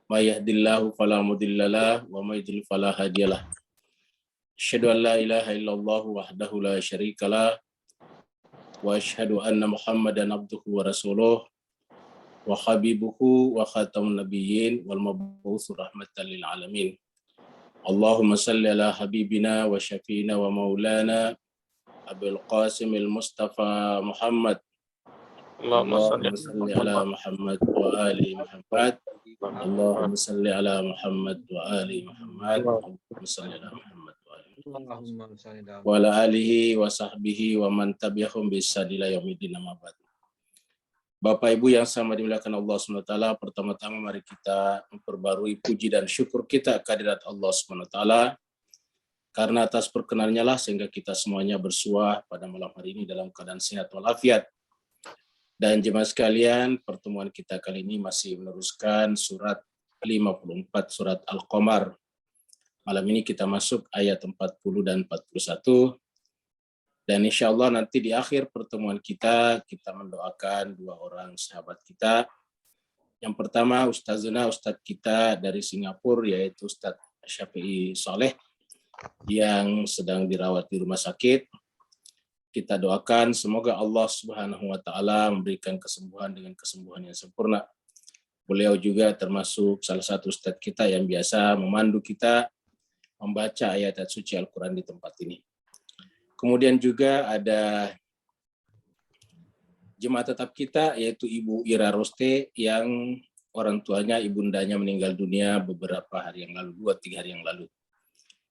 may yahdihillahu fala mudilla lahu wa may yudlil fala hadiyalah. Asyhadu an la ilaha illallah wahdahu la syarikalah wa asyhadu anna Muhammadan abduhu wa rasuluh wa habibuhu wa khatamun nabiyyin wal mab'uts rahmatan lil alamin. Allahumma salli ala habibina wa syafiina wa maulana Abil Qasim al-Mustafa Muhammad. Allahumma salli ala Muhammad wa ali Muhammad. Allahumma salli ala Muhammad wa ali Muhammad. Allahumma salli ala Muhammad wa ali Muhammad. Wa ala alihi wa sahbihi wa man tabi'ahum bi ihsan ila yaumil amma ba'd. Bapak Ibu yang sama dimuliakan Allah SWT, pertama-tama mari kita memperbarui puji dan syukur kita kehadirat Allah SWT, karena atas perkenannya lah sehingga kita semuanya bersua pada malam hari ini dalam keadaan sehat walafiat. Dan jemaah sekalian, pertemuan kita kali ini masih meneruskan surat 54, surat Al-Qamar. Malam ini kita masuk ayat 40 dan 41. Dan insya Allah nanti di akhir pertemuan kita mendoakan dua orang sahabat kita. Yang pertama Ustadz kita dari Singapura, yaitu Ustadz Syafi'i Soleh, yang sedang dirawat di rumah sakit. Kita doakan semoga Allah Subhanahu wa Ta'ala memberikan kesembuhan dengan kesembuhan yang sempurna. Beliau juga termasuk salah satu Ustadz kita yang biasa memandu kita membaca ayat-ayat suci Al-Quran di tempat ini. Kemudian juga ada jemaah tetap kita, yaitu Ibu Ira Roste, yang orang tuanya, ibundanya meninggal dunia beberapa hari yang lalu, 2-3 hari yang lalu.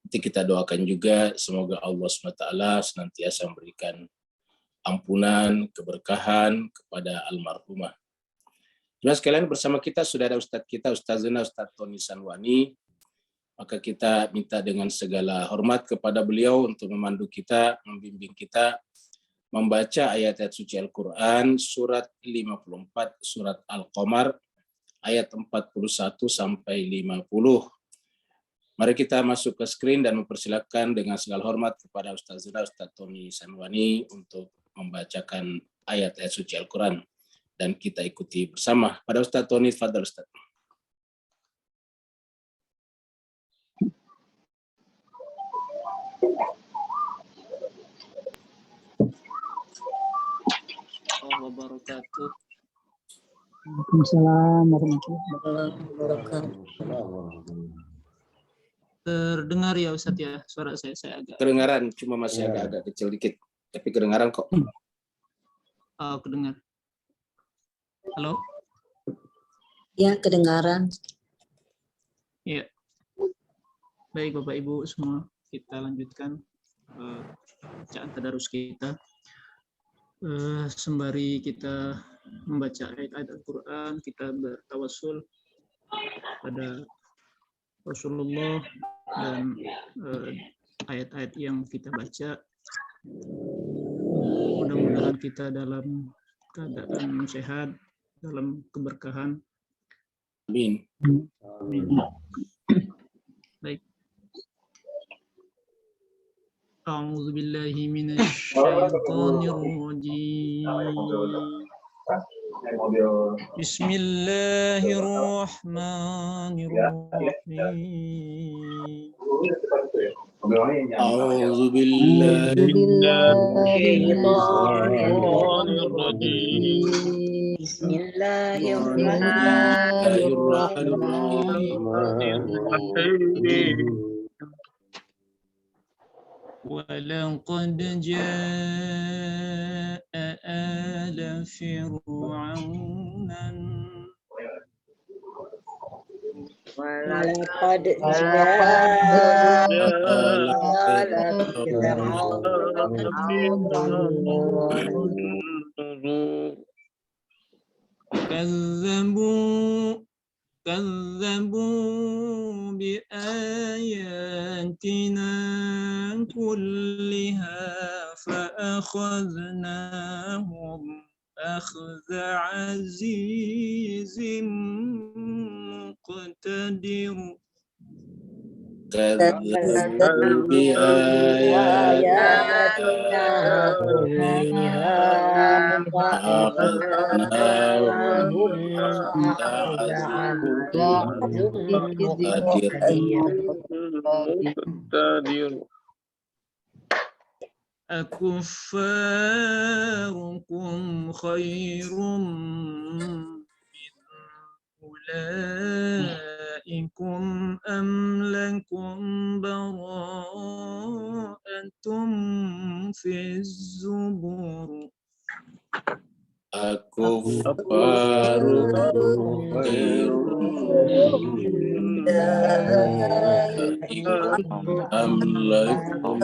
Nanti kita doakan juga semoga Allah SWT senantiasa memberikan ampunan, keberkahan kepada almarhumah. Jemaah sekalian, bersama kita sudah ada Ustadz kita, Ustadz Tony Sanwani. Maka kita minta dengan segala hormat kepada beliau untuk memandu kita, membimbing kita, membaca ayat-ayat suci Al-Quran, surat 54, surat Al-Qamar, ayat 41 sampai 50. Mari kita masuk ke screen dan mempersilakan dengan segala hormat kepada Ustadz Tony Sanwani untuk membacakan ayat-ayat suci Al-Quran. Dan kita ikuti bersama. Pada Ustadz Tony, fadhal Ustadz. Wabarakatuh. Waalaikumsalam warahmatullahi wabarakatuh. Terdengar ya Ustadz ya, suara saya agak kedengaran, cuma masih agak kecil dikit, tapi kedengaran kok. Oh, kedengar. Halo? Ya, kedengaran. Iya. Baik Bapak Ibu semua, kita lanjutkan bacaan tadarus kita. Sembari kita membaca ayat-ayat Al-Quran, kita bertawassul pada Rasulullah dan ayat-ayat yang kita baca. Mudah-mudahan kita dalam keadaan sehat, dalam keberkahan. Amin. Amin. Baik. أعوذ بالله من الشيطان الرجيم بسم الله الرحمن الرحيم أعوذ بالله من الشيطان الرجيم بسم الله الرحمن الرحيم ولقد جاء آل فرعون ولقد جاء آل فرعون كذبوا بآياتنا كلها فأخذناهم أخذ عزيز مقتدر كذبوا بآياتنا فأخذناهم عذاب مقتدر. أكفاركم خير من أولئكم أم لكم براءة في الزبر أكفاركم خير أم لكم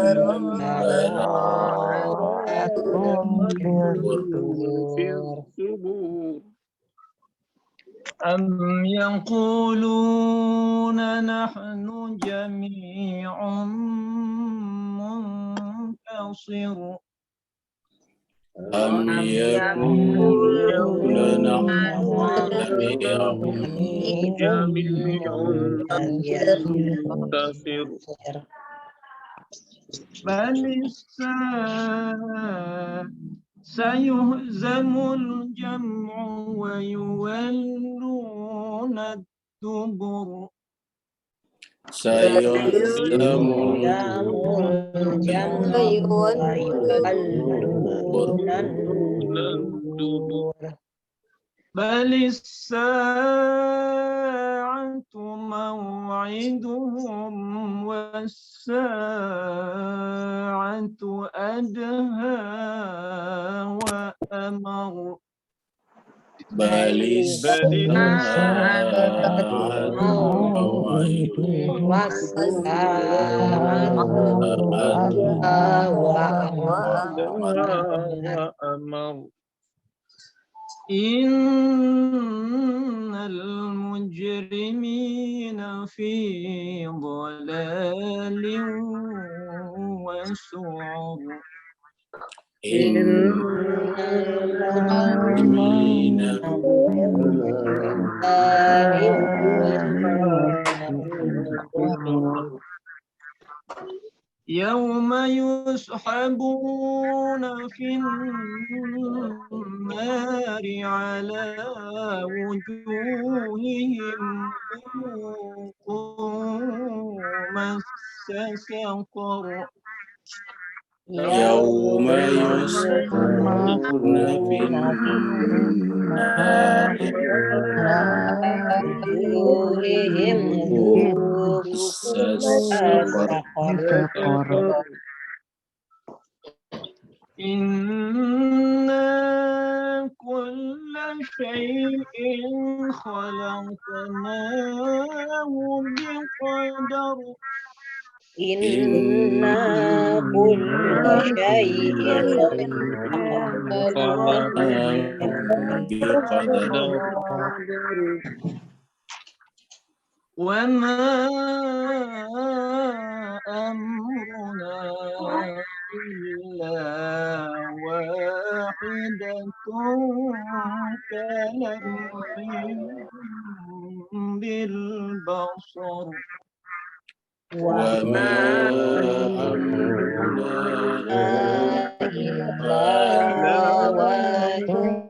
في الزبور. أم يقولون نحن جميع منتصر أم يقولون نحن جميع جميع منتصر. بل سيهزم الجمع ويولون الدبر سيهزم الجمع بل الساعة موعدهم والساعة أدهى وأمر بل الساعة موعدهم وأمر. إن المجرمين في ضلال وسعر إن المجرمين يوم يسحبون في النار على وجوههم ذوقوا مس سقر يوم يسحبون في النار مس سقر إنا كل شيء خلقناه بقدر إنا كل شيء بقدر وما أمرنا إلا واحدة كلمح بالبصر وما أمرنا إلا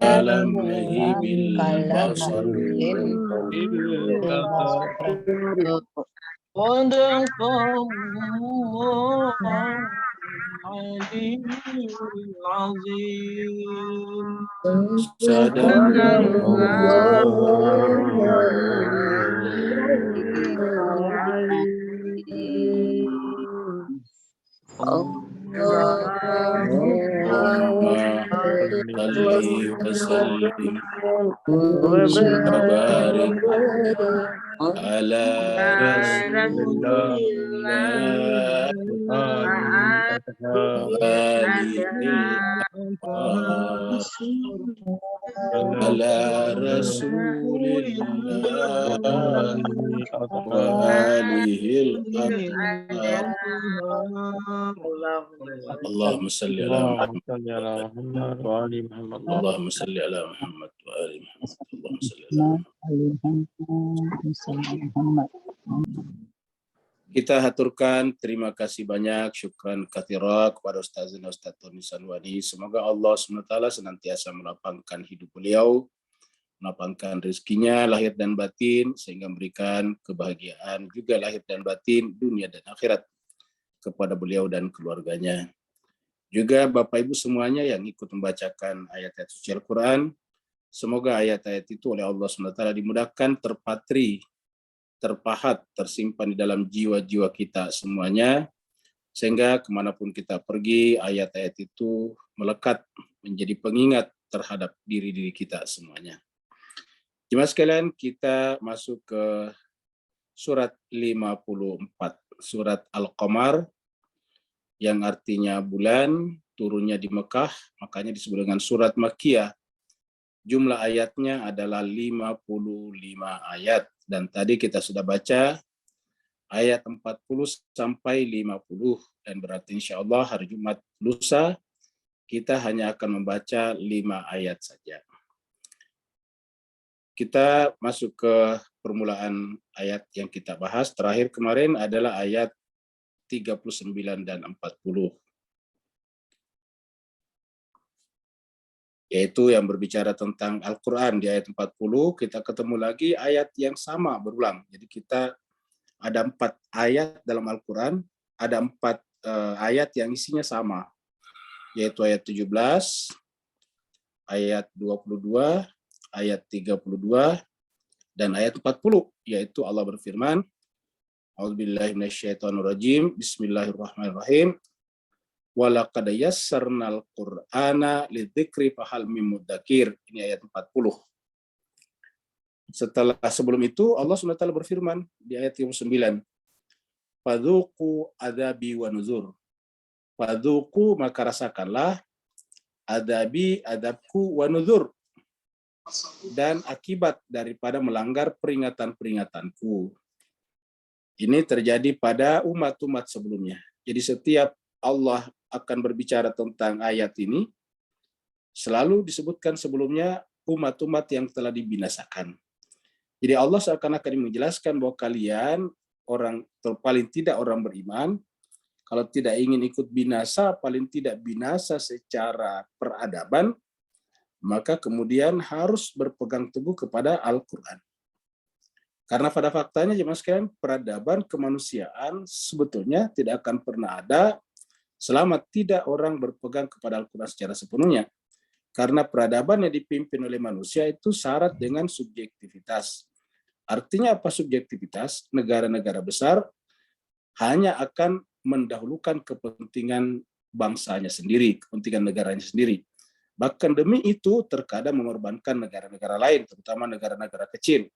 كلمح بالبصر صدق الله العلي العظيم صدق اللهم صل وسلم وبارك على رسول الله وآله الأطهار على رسول الله وآله الأطهار اللهم صل على محمد وآل محمد. اللهم صل على محمد وآل محمد اللهم صل على محمد. Kita haturkan terima kasih banyak, syukran katsira kepada Ustazina Ustaz Tony Sanwani. Semoga Allah SWT senantiasa melapangkan hidup beliau, melapangkan rezekinya lahir dan batin, sehingga memberikan kebahagiaan juga lahir dan batin, dunia dan akhirat kepada beliau dan keluarganya. Juga Bapak Ibu semuanya yang ikut membacakan ayat-ayat suci Al-Quran, semoga ayat-ayat itu oleh Allah SWT dimudahkan, terpatri, terpahat, tersimpan di dalam jiwa-jiwa kita semuanya, sehingga kemanapun kita pergi, ayat-ayat itu melekat menjadi pengingat terhadap diri-diri kita semuanya. Jemaah sekalian, kita masuk ke surat 54, surat Al-Qamar, yang artinya bulan, turunnya di Mekah, makanya disebut dengan surat Makkiyah. Jumlah ayatnya adalah 55 ayat. Dan tadi kita sudah baca ayat 40 sampai 50. Dan berarti insya Allah hari Jumat lusa kita hanya akan membaca 5 ayat saja. Kita masuk ke permulaan ayat yang kita bahas. Terakhir kemarin adalah ayat 39 dan 40. Yaitu yang berbicara tentang Al-Quran. Di ayat 40 kita ketemu lagi ayat yang sama berulang. Jadi kita ada 4 ayat dalam Al-Quran, ada 4 ayat yang isinya sama, yaitu ayat 17, ayat 22, ayat 32, dan ayat 40, yaitu Allah berfirman, A'udzubillahi minasyaitonirrajim, Bismillahirrahmanirrahim. Walaqad yassarnal Qur'ana lidzikri fahal mim mudzakir. Ini ayat 40. Sebelum itu Allah SWT berfirman di ayat 39. Fadzuqu adzabi wa nuzur. Fadzuqu, maka rasakanlah, adzabi, adabku, wa nuzur, dan akibat daripada melanggar peringatan-peringatanku. Ini terjadi pada umat-umat sebelumnya. Jadi setiap Allah akan berbicara tentang ayat ini, selalu disebutkan sebelumnya umat-umat yang telah dibinasakan. Jadi Allah seakan-akan menjelaskan bahwa kalian orang, paling tidak orang beriman, kalau tidak ingin ikut binasa, paling tidak binasa secara peradaban, maka kemudian harus berpegang teguh kepada Al-Quran. Karena pada faktanya jemaah sekalian, peradaban kemanusiaan sebetulnya tidak akan pernah ada selama tidak orang berpegang kepada Al-Quran secara sepenuhnya. Karena peradaban yang dipimpin oleh manusia itu syarat dengan subjektivitas. Artinya apa subjektivitas? Negara-negara besar hanya akan mendahulukan kepentingan bangsanya sendiri, kepentingan negaranya sendiri. Bahkan demi itu terkadang mengorbankan negara-negara lain, terutama negara-negara kecil.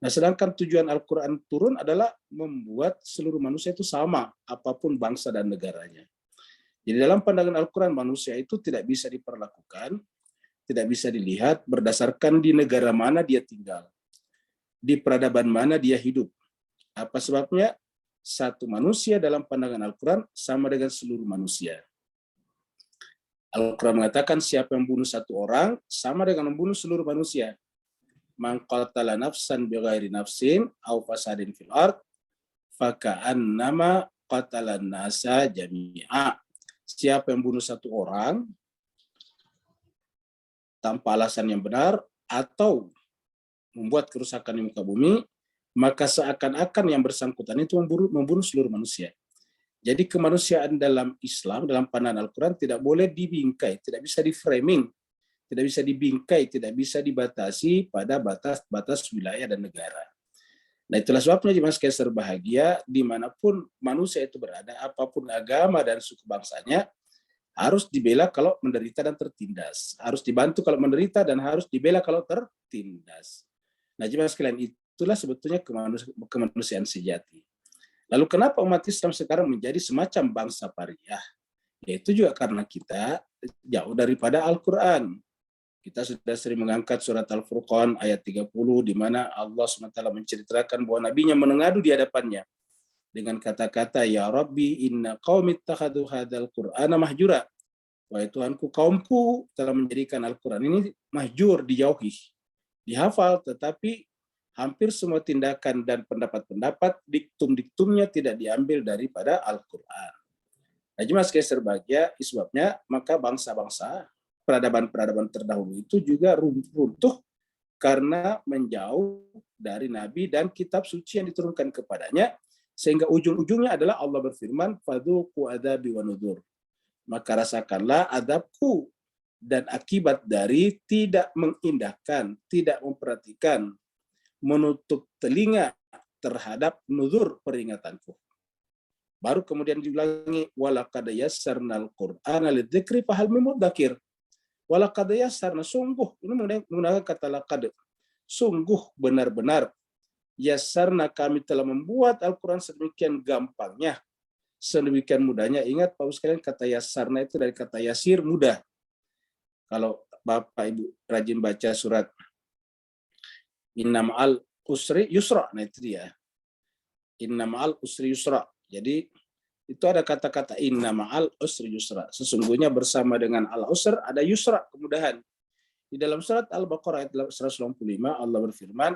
Nah, sedangkan tujuan Al-Quran turun adalah membuat seluruh manusia itu sama, apapun bangsa dan negaranya. Jadi dalam pandangan Al-Quran, manusia itu tidak bisa diperlakukan, tidak bisa dilihat berdasarkan di negara mana dia tinggal, di peradaban mana dia hidup. Apa sebabnya? Satu manusia dalam pandangan Al-Quran sama dengan seluruh manusia. Al-Quran mengatakan siapa yang membunuh satu orang sama dengan membunuh seluruh manusia. Man qatala nafsan bighairi nafsin aw fasadin fil ard faka'annama qatalan nasa jami'a. Siapa yang bunuh satu orang tanpa alasan yang benar atau membuat kerusakan di muka bumi, maka seakan-akan yang bersangkutan itu membunuh seluruh manusia. Jadi kemanusiaan dalam Islam, dalam pandangan Al-Quran tidak boleh dibingkai, tidak bisa di-framing, tidak bisa dibingkai, tidak bisa dibatasi pada batas-batas wilayah dan negara. Nah, itulah sebabnya jemaah sekalian berbahagia dimanapun manusia itu berada, apapun agama dan suku bangsanya, harus dibela kalau menderita dan tertindas. Harus dibantu kalau menderita dan harus dibela kalau tertindas. Nah, jemaah sekalian, itulah sebetulnya kemanusiaan sejati. Lalu kenapa umat Islam sekarang menjadi semacam bangsa pariah? Yaitu juga karena kita jauh daripada Al-Quran. Kita sudah sering mengangkat surat Al-Furqan ayat 30, di mana Allah SWT menceritakan bahwa nabinya menengadu di hadapannya dengan kata-kata, Ya Rabbi inna qaumi ittakhadhu hadzal Qur'ana mahjura. Wahai Tuhanku, kaumku telah menjadikan Al-Quran ini mahjur, dijauhi, dihafal, tetapi hampir semua tindakan dan pendapat-pendapat diktum-diktumnya tidak diambil daripada Al-Quran. Nah, jemaah sekalian berbahagia, sebabnya maka bangsa-bangsa peradaban-peradaban terdahulu itu juga runtuh karena menjauh dari Nabi dan kitab suci yang diturunkan kepadanya, sehingga ujung-ujungnya adalah Allah berfirman, fadzuqu adzabi wa nuzur. Maka rasakanlah adabku dan akibat dari tidak mengindahkan, tidak memperhatikan, menutup telinga terhadap nuzur peringatanku. Baru kemudian diulangi, walaqad yassarnal Qur'ana lidzikri fahal min mudzakir. Walaqad yassarna, sungguh, ini menggunakan kata laqad. Sungguh benar-benar yassarna, kami telah membuat Al-Qur'an sedemikian gampangnya, sedemikian mudahnya. Ingat Pak sekalian, kata yassarna itu dari kata yasir, mudah. Kalau Bapak Ibu rajin baca surat Inna ma'al usri yusra, nah itu dia. Inna ma'al usri yusra. Jadi itu ada kata-kata inna ma'al usri yusra. Sesungguhnya bersama dengan al-usr ada yusra, kemudahan. Di dalam surat Al-Baqarah ayat 195 Allah berfirman,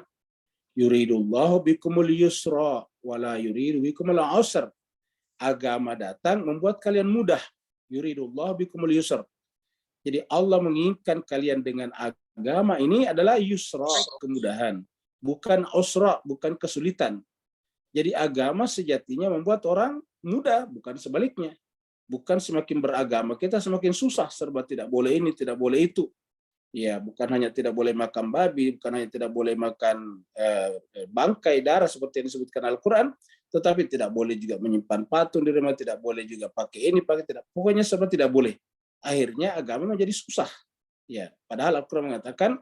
yuridullahu bikumul yusra wa la yuridu bikumul usr. Agama datang membuat kalian mudah. Yuridullahu bikumul yusr. Jadi Allah menginginkan kalian dengan agama ini adalah yusra, kemudahan, bukan usra, bukan kesulitan. Jadi agama sejatinya membuat orang mudah, bukan sebaliknya. Bukan semakin beragama kita semakin susah, serba tidak boleh ini, tidak boleh itu. Ya, bukan hanya tidak boleh makan babi, bukan hanya tidak boleh makan bangkai darah seperti yang disebutkan Al-Quran, tetapi tidak boleh juga menyimpan patung di rumah, tidak boleh juga pakai ini, pakai tidak. Pokoknya serba tidak boleh. Akhirnya agama menjadi susah. Ya, padahal Al-Quran mengatakan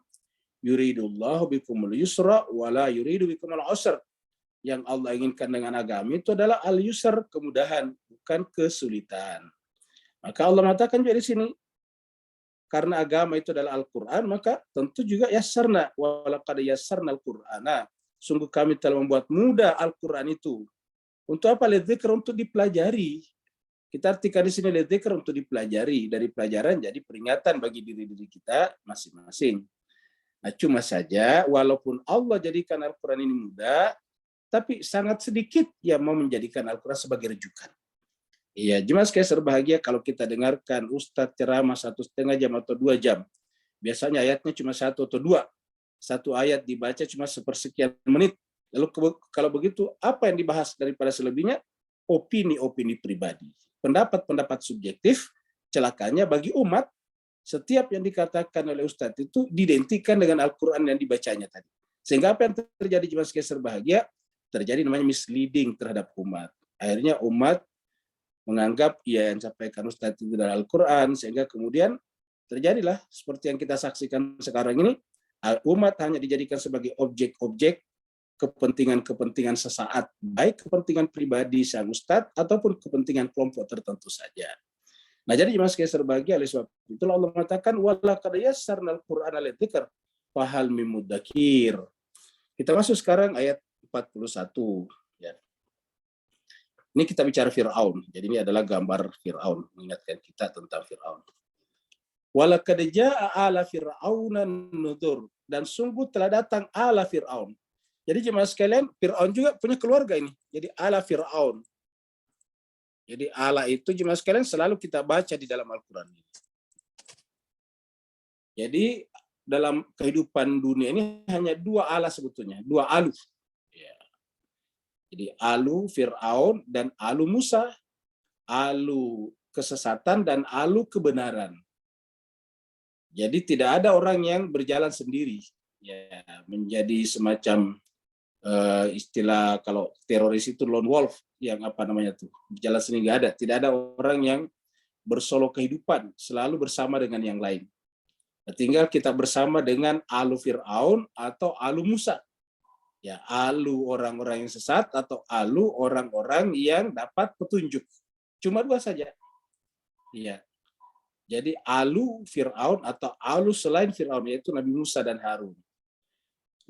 yuridullahu bikumul yusra wala yuridu bikumul usr. Yang Allah inginkan dengan agama itu adalah al-yusr, kemudahan, bukan kesulitan. Maka Allah mengatakan juga di sini, karena agama itu adalah Al-Quran, maka tentu juga yassarna, walaqad yassarna al-Qur'ana. Sungguh kami telah membuat mudah Al-Quran itu. Untuk apa? Lidzikr, untuk dipelajari. Kita artikan di sini lidzikr, untuk dipelajari. Dari pelajaran jadi peringatan bagi diri-diri kita masing-masing. Nah, cuma saja walaupun Allah jadikan Al-Quran ini mudah, tapi sangat sedikit yang mau menjadikan Al-Quran sebagai rujukan. Iya, jemaah sekalian berbahagia, kalau kita dengarkan Ustadz ceramah 1,5 jam atau 2 jam, biasanya ayatnya cuma 1 atau 2. Satu ayat dibaca cuma sepersekian menit. Lalu kalau begitu, apa yang dibahas daripada selebihnya? Opini-opini pribadi. Pendapat-pendapat subjektif, celakanya bagi umat, setiap yang dikatakan oleh Ustadz itu diidentikan dengan Al-Quran yang dibacanya tadi. Sehingga apa yang terjadi, jemaah sekalian berbahagia, terjadi namanya misleading terhadap umat. Akhirnya umat menganggap yang disampaikan Ustadz itu dari Al-Quran, sehingga kemudian terjadilah seperti yang kita saksikan sekarang ini, umat hanya dijadikan sebagai objek-objek kepentingan-kepentingan sesaat, baik kepentingan pribadi sang Ustadz ataupun kepentingan kelompok tertentu saja. Nah, jadi jemaah sekalian berbahagia, oleh sebab itulah Allah mengatakan walaqad yassarnal Qur'ana lidzikr fahal min mudzakir. Kita masuk sekarang ayat 41. Ya. Ini kita bicara Fir'aun. Jadi ini adalah gambar Fir'aun, mengingatkan kita tentang Fir'aun. Walaqad jaa'a ala fir'auna nuzur, dan sungguh telah datang ala Fir'aun. Jadi jemaah sekalian, Fir'aun juga punya keluarga ini. Jadi ala Fir'aun. Jadi ala itu jemaah sekalian selalu kita baca di dalam Al-Quran. Jadi dalam kehidupan dunia ini hanya 2 ala sebetulnya, 2 alu. Ya. Jadi alu Fir'aun dan alu Musa, alu kesesatan dan alu kebenaran. Jadi tidak ada orang yang berjalan sendiri, ya, menjadi semacam istilah kalau teroris itu lone wolf, yang apa namanya tuh, berjalan sendiri, nggak ada. Tidak ada orang yang bersolo kehidupan, selalu bersama dengan yang lain. Tinggal kita bersama dengan alu Fir'aun atau alu Musa. Ya, alu orang-orang yang sesat atau alu orang-orang yang dapat petunjuk. Cuma 2 saja. Ya. Jadi alu Fir'aun atau alu selain Fir'aun, yaitu Nabi Musa dan Harun.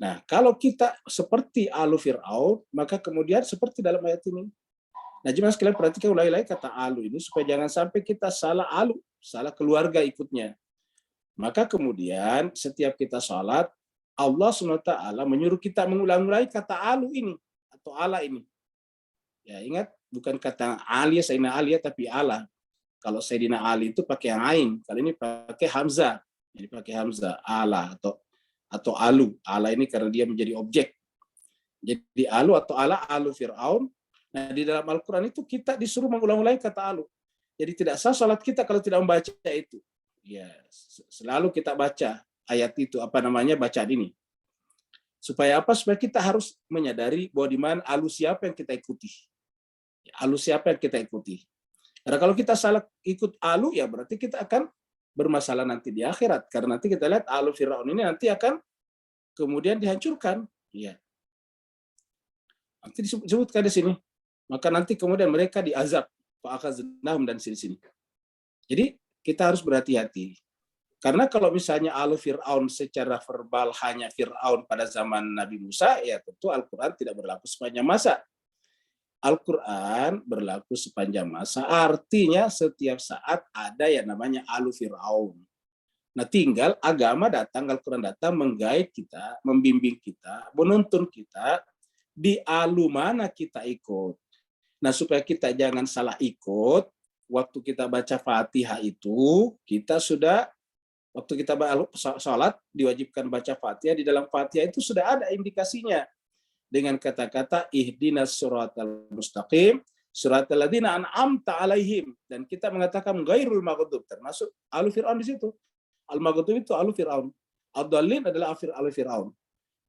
Nah, kalau kita seperti alu Fir'aun, maka kemudian seperti dalam ayat ini. Nah, jemaah sekalian perhatikan ulang-ulang kata alu ini, supaya jangan sampai kita salah alu, salah keluarga ikutnya. Maka kemudian setiap kita sholat, Allah SWT menyuruh kita mengulang-ulangi kata alu ini atau ala ini. Ya, ingat bukan kata Ali, Sayyidina Ali, tapi ala. Kalau Sayyidina Ali itu pakai ain, kali ini pakai hamzah. Jadi pakai hamzah, ala atau alu. Ala ini karena dia menjadi objek. Jadi alu atau ala, alu Fir'aun. Nah, di dalam Al-Quran itu kita disuruh mengulang-ulangi kata alu. Jadi tidak sah salat kita kalau tidak membaca itu. Ya, selalu kita baca ayat itu, bacaan ini. Supaya apa? Supaya kita harus menyadari bahwa di mana alu siapa yang kita ikuti. Alu siapa yang kita ikuti. Karena kalau kita salah ikut alu, ya berarti kita akan bermasalah nanti di akhirat. Karena nanti kita lihat alu Fir'aun ini nanti akan kemudian dihancurkan. Ya. Nanti disebutkan di sini. Maka nanti kemudian mereka diazab. Fa'akhaznahum dan sini-sini. Jadi kita harus berhati-hati. Karena kalau misalnya alu Fir'aun secara verbal hanya Fir'aun pada zaman Nabi Musa, ya tentu Al-Quran tidak berlaku sepanjang masa. Al-Quran berlaku sepanjang masa, artinya setiap saat ada yang namanya alu Fir'aun. Nah, tinggal agama datang, Al-Quran datang menggait kita, membimbing kita, menuntun kita di alu mana kita ikut. Nah, supaya kita jangan salah ikut, waktu kita baca Fatihah itu, kita sudah, waktu kita sholat, diwajibkan baca Fatihah, di dalam Fatihah itu sudah ada indikasinya. Dengan kata-kata ihdinas siratal mustaqim, siratal ladzina an'amta alaihim, dan kita mengatakan ghairul maghdub, termasuk alu Fir'aun di situ. Al-maghdub itu alu Fir'aun. Ad-dallin adalah alu Fir'aun.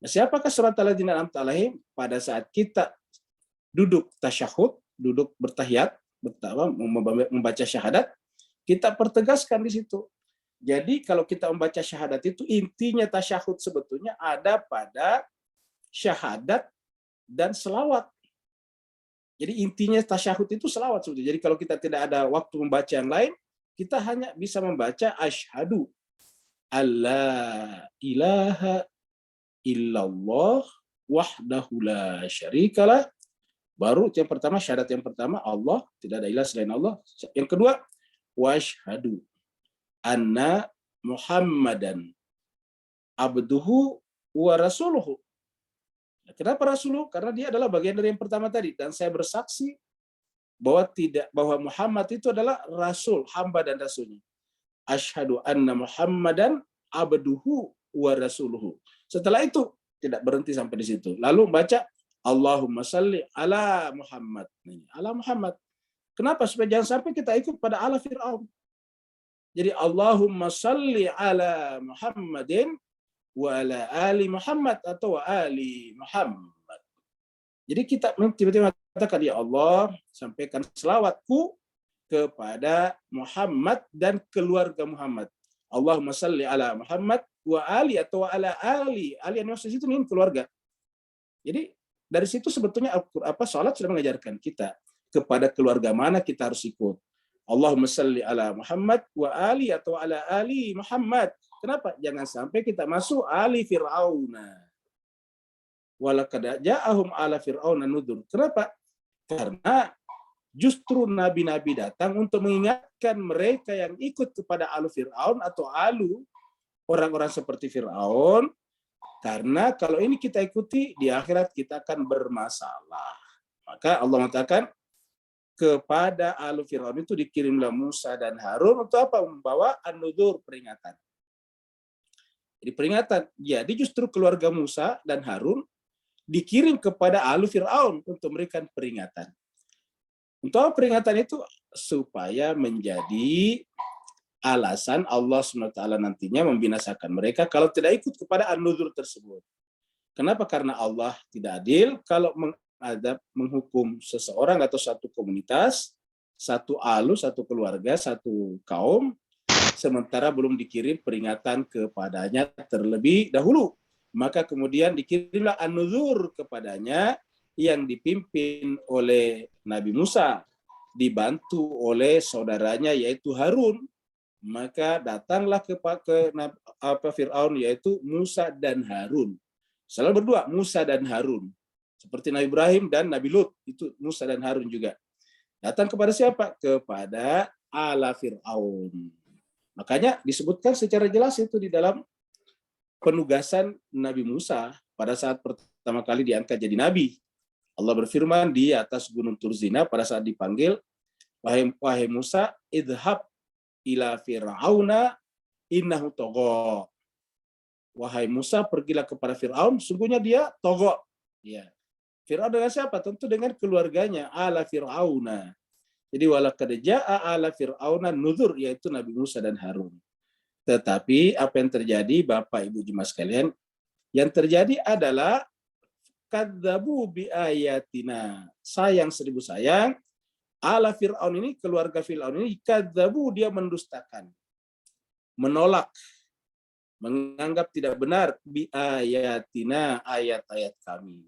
Nah, siapakah siratal ladzina an'amta alaihim? Pada saat kita duduk tasyahud, duduk bertahiyat, membaca syahadat, kita pertegaskan di situ. Jadi kalau kita membaca syahadat itu intinya tasyahud sebetulnya ada pada syahadat dan selawat. Jadi intinya tasyahud itu selawat sebetulnya. Jadi kalau kita tidak ada waktu membaca yang lain, kita hanya bisa membaca asyhadu alla ilaha illallah wahdahu la syarikalah. Baru yang pertama, syahadat yang pertama, Allah, tidak ada ilah selain Allah. Yang kedua, washhadu anna Muhammadan abduhu wa rasuluhu. Kenapa rasuluhu? Karena dia adalah bagian dari yang pertama tadi. Dan saya bersaksi bahwa Muhammad itu adalah rasul, hamba dan rasulnya. Asyhadu anna Muhammadan abduhu wa rasuluhu. Setelah itu tidak berhenti sampai di situ. Lalu baca Allahumma salli ala Muhammad. Ala Muhammad. Kenapa? Supaya jangan sampai kita ikut pada ala Fir'aun. Jadi Allahumma salli ala Muhammadin wa ala ali Muhammad atau wa ali Muhammad. Jadi kita tiba-tiba mengatakan, ya Allah, sampaikan selawatku kepada Muhammad dan keluarga Muhammad. Allahumma salli ala Muhammad wa ali atau wa ala ali. Ali yang maksud itu ini keluarga. Jadi dari situ sebetulnya salat sudah mengajarkan kita kepada keluarga mana kita harus ikut. Allahumma salli ala Muhammad wa ali atau ala ali Muhammad. Kenapa? Jangan sampai kita masuk ali Fir'auna. Walaqad ja'ahum ala Fir'auna nudzur. Kenapa? Karena justru nabi-nabi datang untuk mengingatkan mereka yang ikut kepada alu Fir'aun atau alu orang-orang seperti Fir'aun. Karena kalau ini kita ikuti, di akhirat kita akan bermasalah. Maka Allah mengatakan, kepada alu Fir'aun itu dikirimlah Musa dan Harun untuk apa? Membawa an-nudzur, peringatan. Jadi peringatan. Jadi justru keluarga Musa dan Harun dikirim kepada alu Fir'aun untuk memberikan peringatan. Untuk peringatan itu supaya menjadi alasan Allah SWT nantinya membinasakan mereka kalau tidak ikut kepada an-nudzur tersebut. Kenapa? Karena Allah tidak adil kalau menghukum seseorang atau satu komunitas, satu alu, satu keluarga, satu kaum, sementara belum dikirim peringatan kepadanya terlebih dahulu. Maka kemudian dikirimlah an-nudzur kepadanya yang dipimpin oleh Nabi Musa, dibantu oleh saudaranya yaitu Harun. Maka datanglah ke Fir'aun yaitu Musa dan Harun. Selalu berdua, Musa dan Harun. Seperti Nabi Ibrahim dan Nabi Lut, itu Musa dan Harun juga. Datang kepada siapa? Kepada ala Fir'aun. Makanya disebutkan secara jelas itu di dalam penugasan Nabi Musa pada saat pertama kali diangkat jadi nabi. Allah berfirman di atas gunung Turzina pada saat dipanggil, wahai Musa, idhab ila fir'auna innahu tagha. Wahai Musa, pergilah kepada Fir'aun, sungguhnya dia tagha. Ya. Fir'aun dengan siapa? Tentu dengan keluarganya, ala fir'auna. Jadi walaqad jaa'a ala fir'auna nuzur, yaitu Nabi Musa dan Harun. Tetapi apa yang terjadi, Bapak Ibu jemaah sekalian, yang terjadi adalah kadzabu bi ayatina. Sayang seribu sayang, ala Fir'aun ini, keluarga Fir'aun ini, kadzabu, dia mendustakan, menolak, menganggap tidak benar bi ayatina, ayat-ayat kami.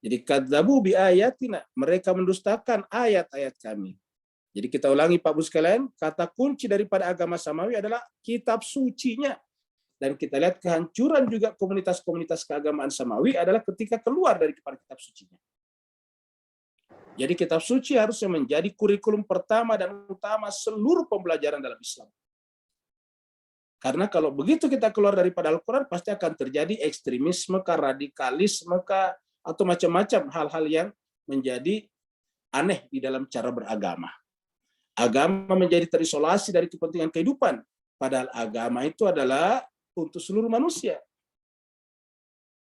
Jadi kadzabu bi ayatina, mereka mendustakan ayat-ayat kami. Jadi kita ulangi Pak Bu sekalian, kata kunci daripada agama Samawi adalah kitab sucinya. Dan kita lihat kehancuran juga komunitas-komunitas keagamaan Samawi adalah ketika keluar dari kitab sucinya. Jadi kitab suci harusnya menjadi kurikulum pertama dan utama seluruh pembelajaran dalam Islam. Karena kalau begitu kita keluar daripada Al-Quran, pasti akan terjadi ekstremisme, radikalisme, atau macam-macam hal-hal yang menjadi aneh di dalam cara beragama. Agama menjadi terisolasi dari kepentingan kehidupan. Padahal agama itu adalah untuk seluruh manusia.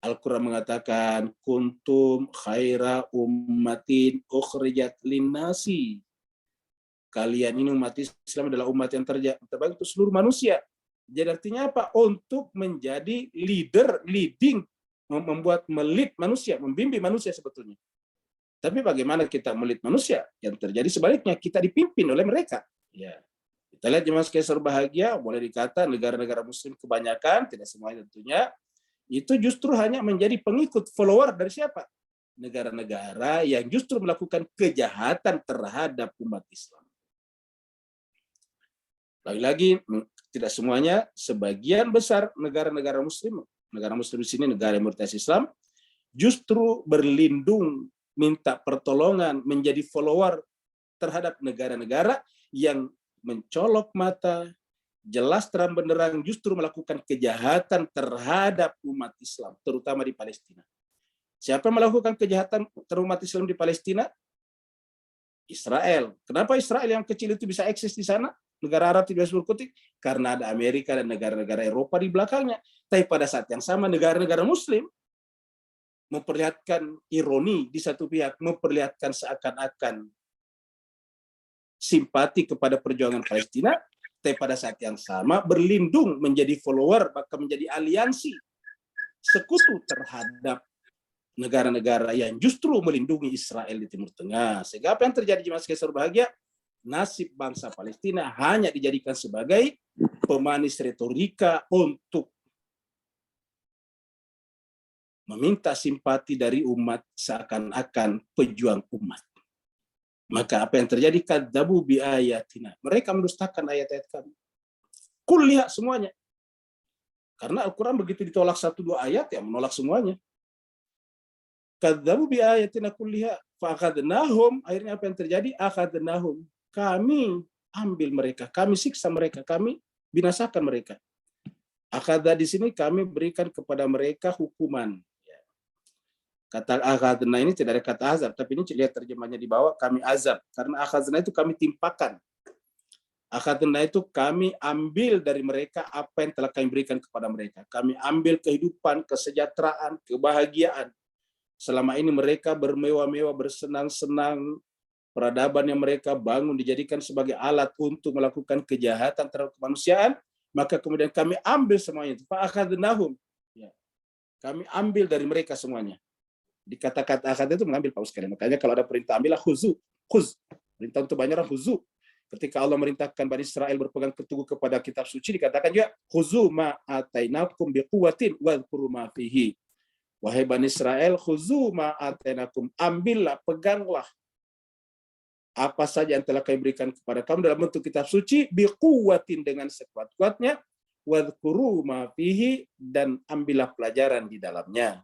Al-Quran mengatakan, kuntum khaira ummatin ukhrijat linnasi. Kalian ini umat Islam adalah umat yang terbaik untuk seluruh manusia. Jadi artinya apa? Untuk menjadi leading, melit manusia, membimbing manusia sebetulnya. Tapi bagaimana kita melit manusia? Yang terjadi sebaliknya, kita dipimpin oleh mereka. Ya. Kita lihat jemaah sekalian berbahagia, boleh dikata negara-negara muslim kebanyakan, tidak semuanya tentunya, itu justru hanya menjadi pengikut, follower dari siapa? Negara-negara yang justru melakukan kejahatan terhadap umat Islam. Lagi-lagi, tidak semuanya, sebagian besar negara-negara muslim di sini, negara mayoritas Islam, justru berlindung, minta pertolongan, menjadi follower terhadap negara-negara yang mencolok mata, jelas terang benderang justru melakukan kejahatan terhadap umat Islam, terutama di Palestina. Siapa yang melakukan kejahatan terhadap umat Islam di Palestina? Israel. Kenapa Israel yang kecil itu bisa eksis di sana? Negara Arab tidak bisa berkutik? Karena ada Amerika dan negara-negara Eropa di belakangnya. Tapi pada saat yang sama negara-negara Muslim memperlihatkan ironi di satu pihak, memperlihatkan seakan-akan simpati kepada perjuangan Palestina, tapi pada saat yang sama berlindung menjadi follower, bahkan menjadi aliansi sekutu terhadap negara-negara yang justru melindungi Israel di Timur Tengah. Sehingga apa yang terjadi jemaah sekalian berbahagia? Nasib bangsa Palestina hanya dijadikan sebagai pemanis retorika untuk meminta simpati dari umat seakan-akan pejuang umat. Maka apa yang terjadi? Kadzabu bi ayatina. Mereka mendustakan ayat-ayat kami. Kul, lihat semuanya. Karena Al-Quran begitu ditolak 1-2 ayat, ya menolak semuanya. Kadzabu bi ayatina kulliha fa akhadnahum. Akhirnya apa yang terjadi? Akhadnahum. Kami ambil mereka, kami siksa mereka, kami binasakan mereka. Akhadha di sini kami berikan kepada mereka hukuman. Kata akhadna ini tidak ada kata azab, tapi ini lihat terjemahnya di bawah, kami azab. Karena akhadna itu kami timpakan. Akhadna itu kami ambil dari mereka apa yang telah kami berikan kepada mereka. Kami ambil kehidupan, kesejahteraan, kebahagiaan. Selama ini mereka bermewah-mewah, bersenang-senang, peradaban yang mereka bangun dijadikan sebagai alat untuk melakukan kejahatan terhadap kemanusiaan, maka kemudian kami ambil semuanya itu. Fa'akhadnahum. Ya. Kami ambil dari mereka semuanya. Di kata-kata akhad itu mengambil paus sekalian. Makanya kalau ada perintah ambillah khuzu. Perintah untuk banyak orang khuzu. Ketika Allah merintahkan Bani Israel berpegang teguh kepada kitab suci, dikatakan juga khuzu ma atainakum biquwwatin wadhkuru ma fihi. Wahai Bani Israel, khuzu ma atainakum, ambillah, peganglah apa saja yang telah kami berikan kepada kamu dalam bentuk kitab suci, biquwwatin, dengan sekuat-kuatnya, wadhkuru ma fihi, dan ambillah pelajaran di dalamnya.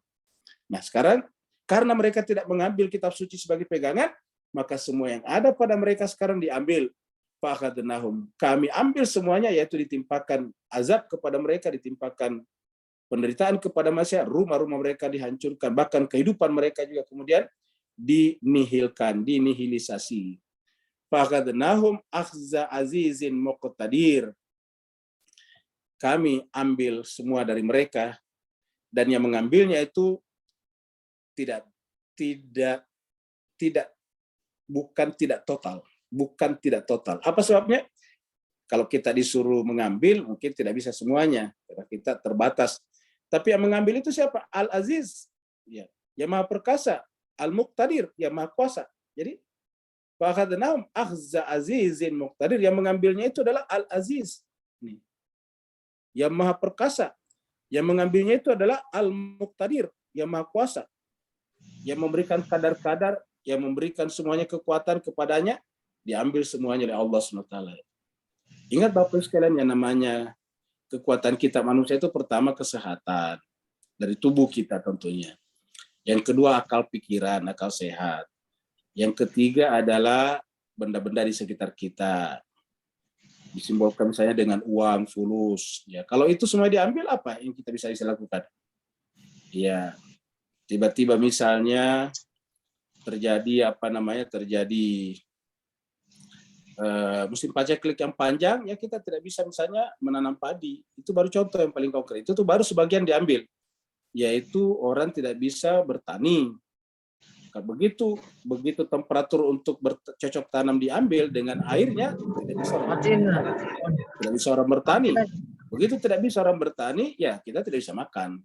Nah sekarang, karena mereka tidak mengambil kitab suci sebagai pegangan, maka semua yang ada pada mereka sekarang diambil. Fa'akhadnahum. Kami ambil semuanya, yaitu ditimpakan azab kepada mereka, ditimpakan penderitaan kepada manusia, rumah-rumah mereka dihancurkan, bahkan kehidupan mereka juga kemudian dinihilkan, dinihilisasi. Fakhadnahum akhza azizin muqtadir. Kami ambil semua dari mereka, dan yang mengambilnya itu bukan tidak total. Apa sebabnya? Kalau kita disuruh mengambil, mungkin tidak bisa semuanya, karena kita terbatas. Tapi yang mengambil itu siapa? Al-Aziz, ya, yang Maha Perkasa, Al-Muqtadir, yang Maha Kuasa. Jadi fakhadnahum akhza azizin muqtadir, yang mengambilnya itu adalah Al-Aziz, yang Maha Perkasa. Yang mengambilnya itu adalah Al-Muqtadir, yang Maha Kuasa, yang memberikan kadar-kadar, yang memberikan semuanya kekuatan kepadanya, diambil semuanya oleh Allah SWT. Ingat Bapak sekalian, yang namanya kekuatan kita manusia itu pertama kesehatan dari tubuh kita tentunya. Yang kedua akal pikiran, akal sehat. Yang ketiga adalah benda-benda di sekitar kita. Disimbolkan misalnya dengan uang, fulus. Ya, kalau itu semua diambil, apa yang kita bisa lakukan? Ya, tiba-tiba misalnya terjadi musim paceklik yang panjang, ya kita tidak bisa misalnya menanam padi. Itu baru contoh yang paling konkret. Itu baru sebagian diambil, yaitu orang tidak bisa bertani. Begitu temperatur untuk bercocok tanam diambil dengan airnya, tidak bisa orang bertani. Begitu tidak bisa orang bertani, ya kita tidak bisa makan.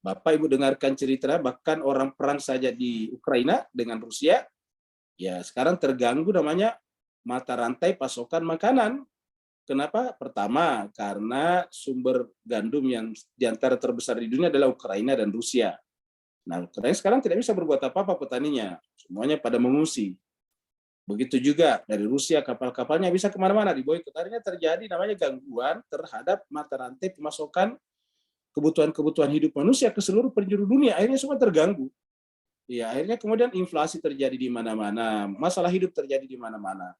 Bapak Ibu dengarkan cerita, bahkan orang perang saja di Ukraina dengan Rusia, ya sekarang terganggu namanya mata rantai pasokan makanan. Kenapa? Pertama, karena sumber gandum yang diantara terbesar di dunia adalah Ukraina dan Rusia. Nah, Ukraina sekarang tidak bisa berbuat apa-apa petaninya. Semuanya pada mengungsi. Begitu juga dari Rusia, kapal-kapalnya bisa kemana-mana, diboikot. Akhirnya terjadi namanya gangguan terhadap mata rantai pemasokan kebutuhan-kebutuhan hidup manusia ke seluruh penjuru dunia. Akhirnya semua terganggu. Ya, akhirnya kemudian inflasi terjadi di mana-mana, masalah hidup terjadi di mana-mana.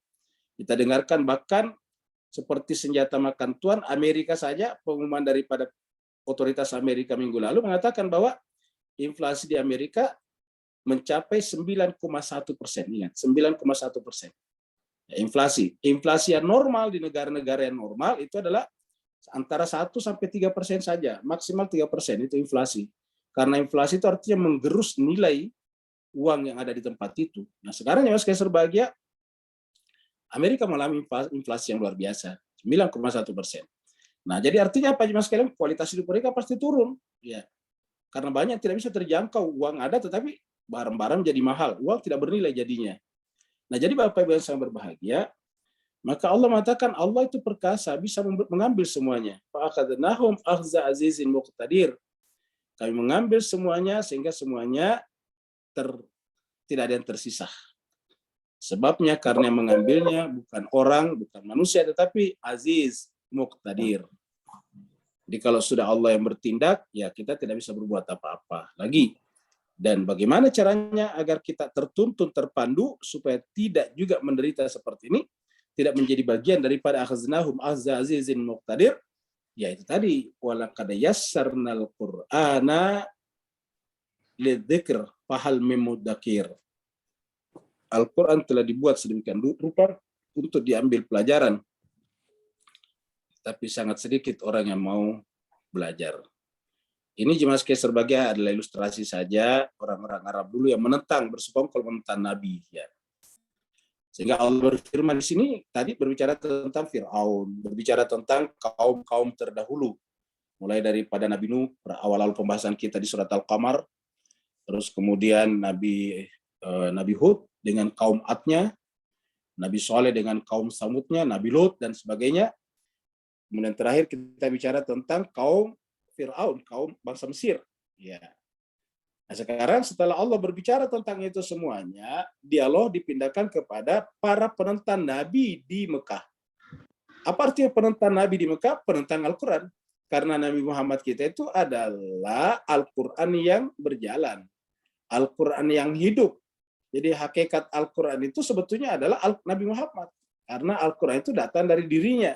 Kita dengarkan bahkan seperti senjata makan tuan, Amerika saja, pengumuman daripada otoritas Amerika minggu lalu mengatakan bahwa inflasi di Amerika mencapai 9,1%. Ingat, 9,1%. Ya, inflasi yang normal di negara-negara yang normal itu adalah antara 1-3% saja, maksimal 3% itu inflasi. Karena inflasi itu artinya menggerus nilai uang yang ada di tempat itu. Nah sekarang ya Mas Kaiser bahagia, Amerika mengalami inflasi yang luar biasa, 9,1%. Nah jadi artinya apa Mas kalian? Kualitas hidup mereka pasti turun, ya. Karena banyak tidak bisa terjangkau, uang ada tetapi barang-barang jadi mahal, uang tidak bernilai jadinya. Nah jadi Bapak Ibu yang sangat berbahagia, maka Allah mengatakan Allah itu perkasa, bisa mengambil semuanya. Fa'akhadnahum akhza azizin muqtadir. Kami mengambil semuanya sehingga semuanya tidak ada yang tersisa. Sebabnya karena yang mengambilnya bukan orang, bukan manusia, tetapi aziz muqtadir. Jadi kalau sudah Allah yang bertindak, ya kita tidak bisa berbuat apa-apa lagi. Dan bagaimana caranya agar kita tertuntun, terpandu, supaya tidak juga menderita seperti ini, tidak menjadi bagian daripada akhaznahum azizin muqtadir, yaitu tadi walaqad yassarnal qur'ana lidzikr fahal mim mudzakir. Al-Quran telah dibuat sedemikian rupa untuk diambil pelajaran, tapi sangat sedikit orang yang mau belajar. Ini jemaah sekalian sebagai adalah ilustrasi saja orang-orang Arab dulu yang menentang, bersekongkol menentang Nabi, ya. Sehingga Allah berfirman di sini tadi berbicara tentang Fir'aun, berbicara tentang kaum-kaum terdahulu, mulai daripada Nabi Nuh, awal-awal pembahasan kita di surat Al-Qamar, terus kemudian Nabi Hud dengan kaum Adnya, Nabi Saleh dengan kaum Samudnya, Nabi Lut dan sebagainya. Kemudian terakhir kita bicara tentang kaum Fir'aun, kaum bangsa Mesir. Ya. Nah sekarang setelah Allah berbicara tentang itu semuanya, dialog dipindahkan kepada para penentang Nabi di Mekah. Apa artinya penentang Nabi di Mekah? Penentang Al-Quran. Karena Nabi Muhammad kita itu adalah Al-Quran yang berjalan. Al-Quran yang hidup. Jadi hakikat Al-Quran itu sebetulnya adalah Nabi Muhammad. Karena Al-Quran itu datang dari dirinya.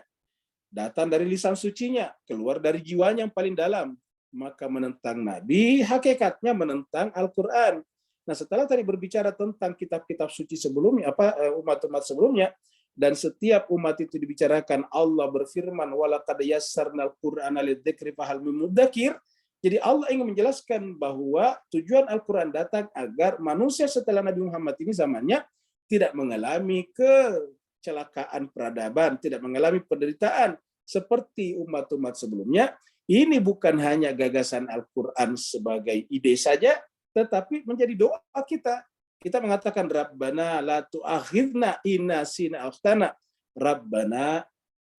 Datang dari lisan sucinya. Keluar dari jiwanya yang paling dalam. maka menentang Nabi hakikatnya menentang Al-Quran. Nah, setelah tadi berbicara tentang kitab-kitab suci sebelumnya, umat-umat sebelumnya, dan setiap umat itu dibicarakan Allah berfirman, walaqad yassarnal Qur'ana lidzikri fahal min mudzakir. Jadi Allah ingin menjelaskan bahwa tujuan Al-Quran datang agar manusia setelah Nabi Muhammad ini zamannya tidak mengalami kecelakaan peradaban, tidak mengalami penderitaan seperti umat-umat sebelumnya. Ini bukan hanya gagasan Al-Quran sebagai ide saja, tetapi menjadi doa kita. Kita mengatakan Rabbana la tu'akhidna in nasina akhtana. Rabbana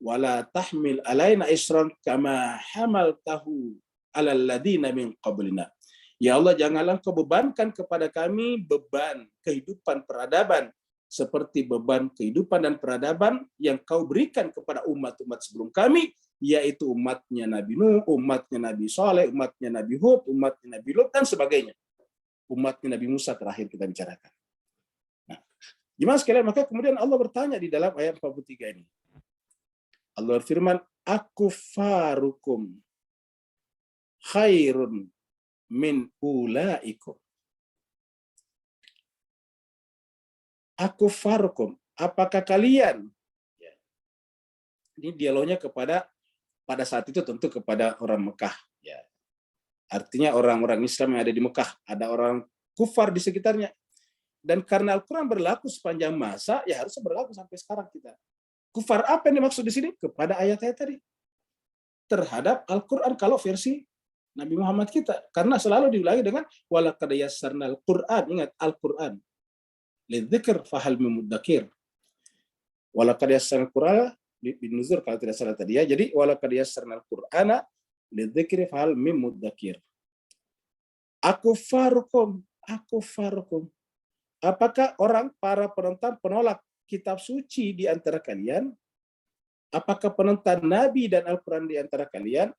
wala tahmil alaina isran kama hamaltahu alal ladina min qablina. Ya Allah, janganlah kau bebankan kepada kami beban kehidupan peradaban seperti beban kehidupan dan peradaban yang kau berikan kepada umat-umat sebelum kami, yaitu umatnya Nabi Nuh, umatnya Nabi Saleh, umatnya Nabi Hud, umatnya Nabi Lut, dan sebagainya. Umatnya Nabi Musa terakhir kita bicarakan. Nah, gimana sekalian? Maka kemudian Allah bertanya di dalam ayat 43 ini. Allah berfirman, akufarukum khairun min ulaikum. Akufarukum, apakah kalian? Ya. Ini dialognya pada saat itu tentu kepada orang Mekah. Ya. Artinya orang-orang Islam yang ada di Mekah, ada orang kufar di sekitarnya. Dan karena Al-Quran berlaku sepanjang masa, ya harusnya berlaku sampai sekarang kita. Kufar apa yang dimaksud di sini? Kepada ayat-ayat tadi. Terhadap Al-Quran kalau versi Nabi Muhammad kita. Karena selalu diulangi dengan walaqad yassarnal Qur'an. Ingat, Al-Quran. Lidzikr fahal min mudzakir. Walaqad yassarnal Qur'ana binuzur kalau tidak salah tadi ya. Jadi walaqad yassarnal Qur'ana lidzikri fahal min mudzakir. Akufarukum. Apakah para penolak kitab suci di antara kalian? Apakah penentang Nabi dan Al-Quran di antara kalian?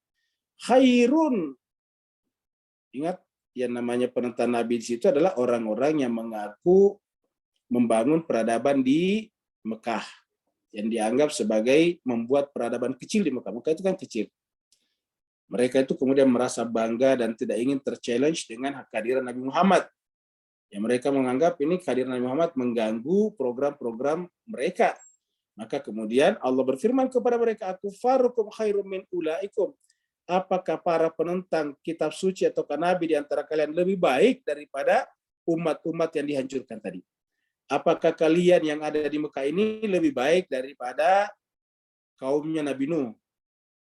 Khairun. Ingat, yang namanya penentang Nabi di situ adalah orang-orang yang mengaku membangun peradaban di Mekah. Yang dianggap sebagai membuat peradaban kecil di Mekah. Mekah itu kan kecil. Mereka itu kemudian merasa bangga dan tidak ingin terchallenge dengan kehadiran Nabi Muhammad. Ya, mereka menganggap ini kehadiran Nabi Muhammad mengganggu program-program mereka. Maka kemudian Allah berfirman kepada mereka, akufarukum khairum min ulaikum. Apakah para penentang kitab suci atau Nabi di antara kalian lebih baik daripada umat-umat yang dihancurkan tadi? Apakah kalian yang ada di Mekah ini lebih baik daripada kaumnya Nabi Nuh?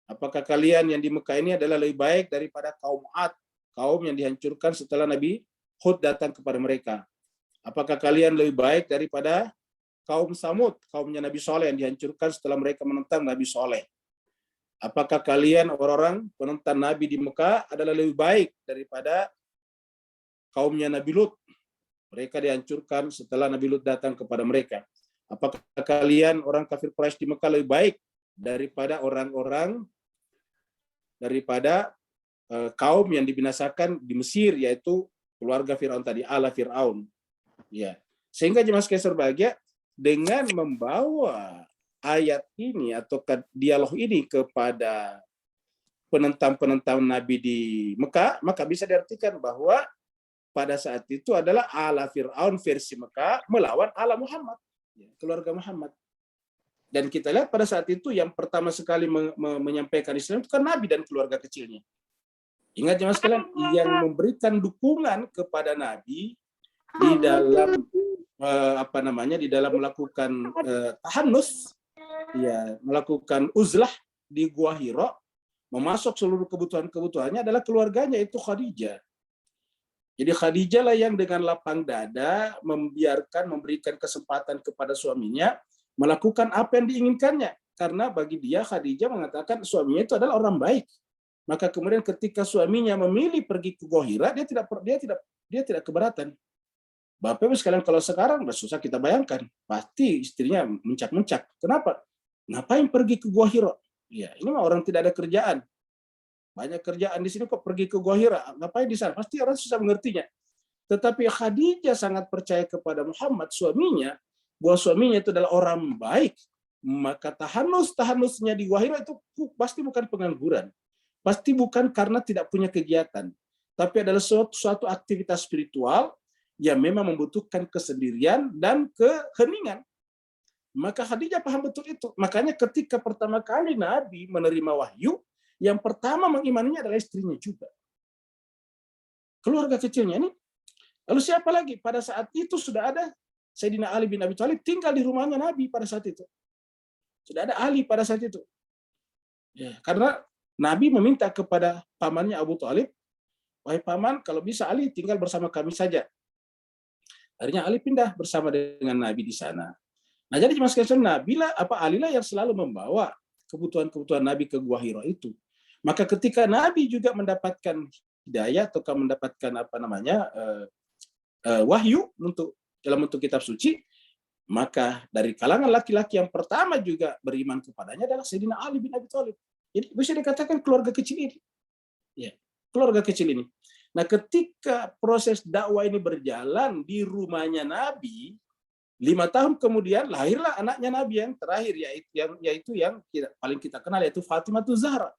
Apakah kalian yang di Mekah ini adalah lebih baik daripada kaum Ad, kaum yang dihancurkan setelah Nabi Hud datang kepada mereka? Apakah kalian lebih baik daripada kaum Samud, kaumnya Nabi Saleh yang dihancurkan setelah mereka menentang Nabi Saleh? Apakah kalian orang-orang penentang Nabi di Mekah adalah lebih baik daripada kaumnya Nabi Lut? Mereka dihancurkan setelah Nabi Lut datang kepada mereka. Apakah kalian orang kafir Quraisy di Mekah lebih baik daripada kaum yang dibinasakan di Mesir, yaitu keluarga Firaun tadi, ala Firaun. Ya. Sehingga jemaah sekalian berbahagia, dengan membawa ayat ini atau dialog ini kepada penentang-penentang Nabi di Mekah, maka bisa diartikan bahwa pada saat itu adalah ala Fir'aun versi Mekah melawan ala Muhammad, keluarga Muhammad. Dan kita lihat pada saat itu yang pertama sekali menyampaikan Islam itu kan Nabi dan keluarga kecilnya. Ingat jemaah sekalian, yang memberikan dukungan kepada Nabi di dalam di dalam melakukan tahannus, ya, melakukan uzlah di Gua Hira, memasok seluruh kebutuhannya adalah keluarganya, itu Khadijah. Jadi Khadijah lah yang dengan lapang dada memberikan kesempatan kepada suaminya melakukan apa yang diinginkannya. Karena bagi dia Khadijah mengatakan suaminya itu adalah orang baik. Maka kemudian ketika suaminya memilih pergi ke Gua Hira, dia tidak keberatan. Bapak Ibu sekalian, kalau sekarang udah susah kita bayangkan, pasti istrinya mencak-mencak. Kenapa? Ngapain pergi ke Gua Hira? Ya, ini mah orang tidak ada kerjaan. Banyak kerjaan di sini kok pergi ke Gua Hira, ngapain di sana? Pasti orang susah mengertinya. Tetapi Khadijah sangat percaya kepada Muhammad, suaminya, bahwa suaminya itu adalah orang baik. Maka tahanusnya di Gua Hira itu pasti bukan pengangguran. pasti bukan karena tidak punya kegiatan, tapi adalah suatu aktivitas spiritual yang memang membutuhkan kesendirian dan keheningan. Maka Khadijah paham betul itu. Makanya ketika pertama kali Nabi menerima wahyu, yang pertama mengimaninya adalah istrinya juga. Keluarga kecilnya ini. Lalu siapa lagi? Pada saat itu sudah ada Sayyidina Ali bin Abi Thalib tinggal di rumahnya Nabi pada saat itu. Sudah ada Ali pada saat itu. Ya, karena Nabi meminta kepada pamannya Abu Thalib, wahai paman, kalau bisa Ali tinggal bersama kami saja. Akhirnya Ali pindah bersama dengan Nabi di sana. Nah, jadi Mas Kaisar, Ali lah yang selalu membawa kebutuhan-kebutuhan Nabi ke Gua Hira itu. Maka ketika Nabi juga mendapatkan hidayah atau mendapatkan wahyu dalam bentuk kitab suci, maka dari kalangan laki-laki yang pertama juga beriman kepadanya adalah Sayyidina Ali bin Abi Thalib. Jadi bisa dikatakan keluarga kecil ini. Ya, keluarga kecil ini. Nah, ketika proses dakwah ini berjalan di rumahnya Nabi, 5 tahun kemudian lahirlah anaknya Nabi yang terakhir, yaitu yang paling kita kenal, yaitu Fatimah Zahra.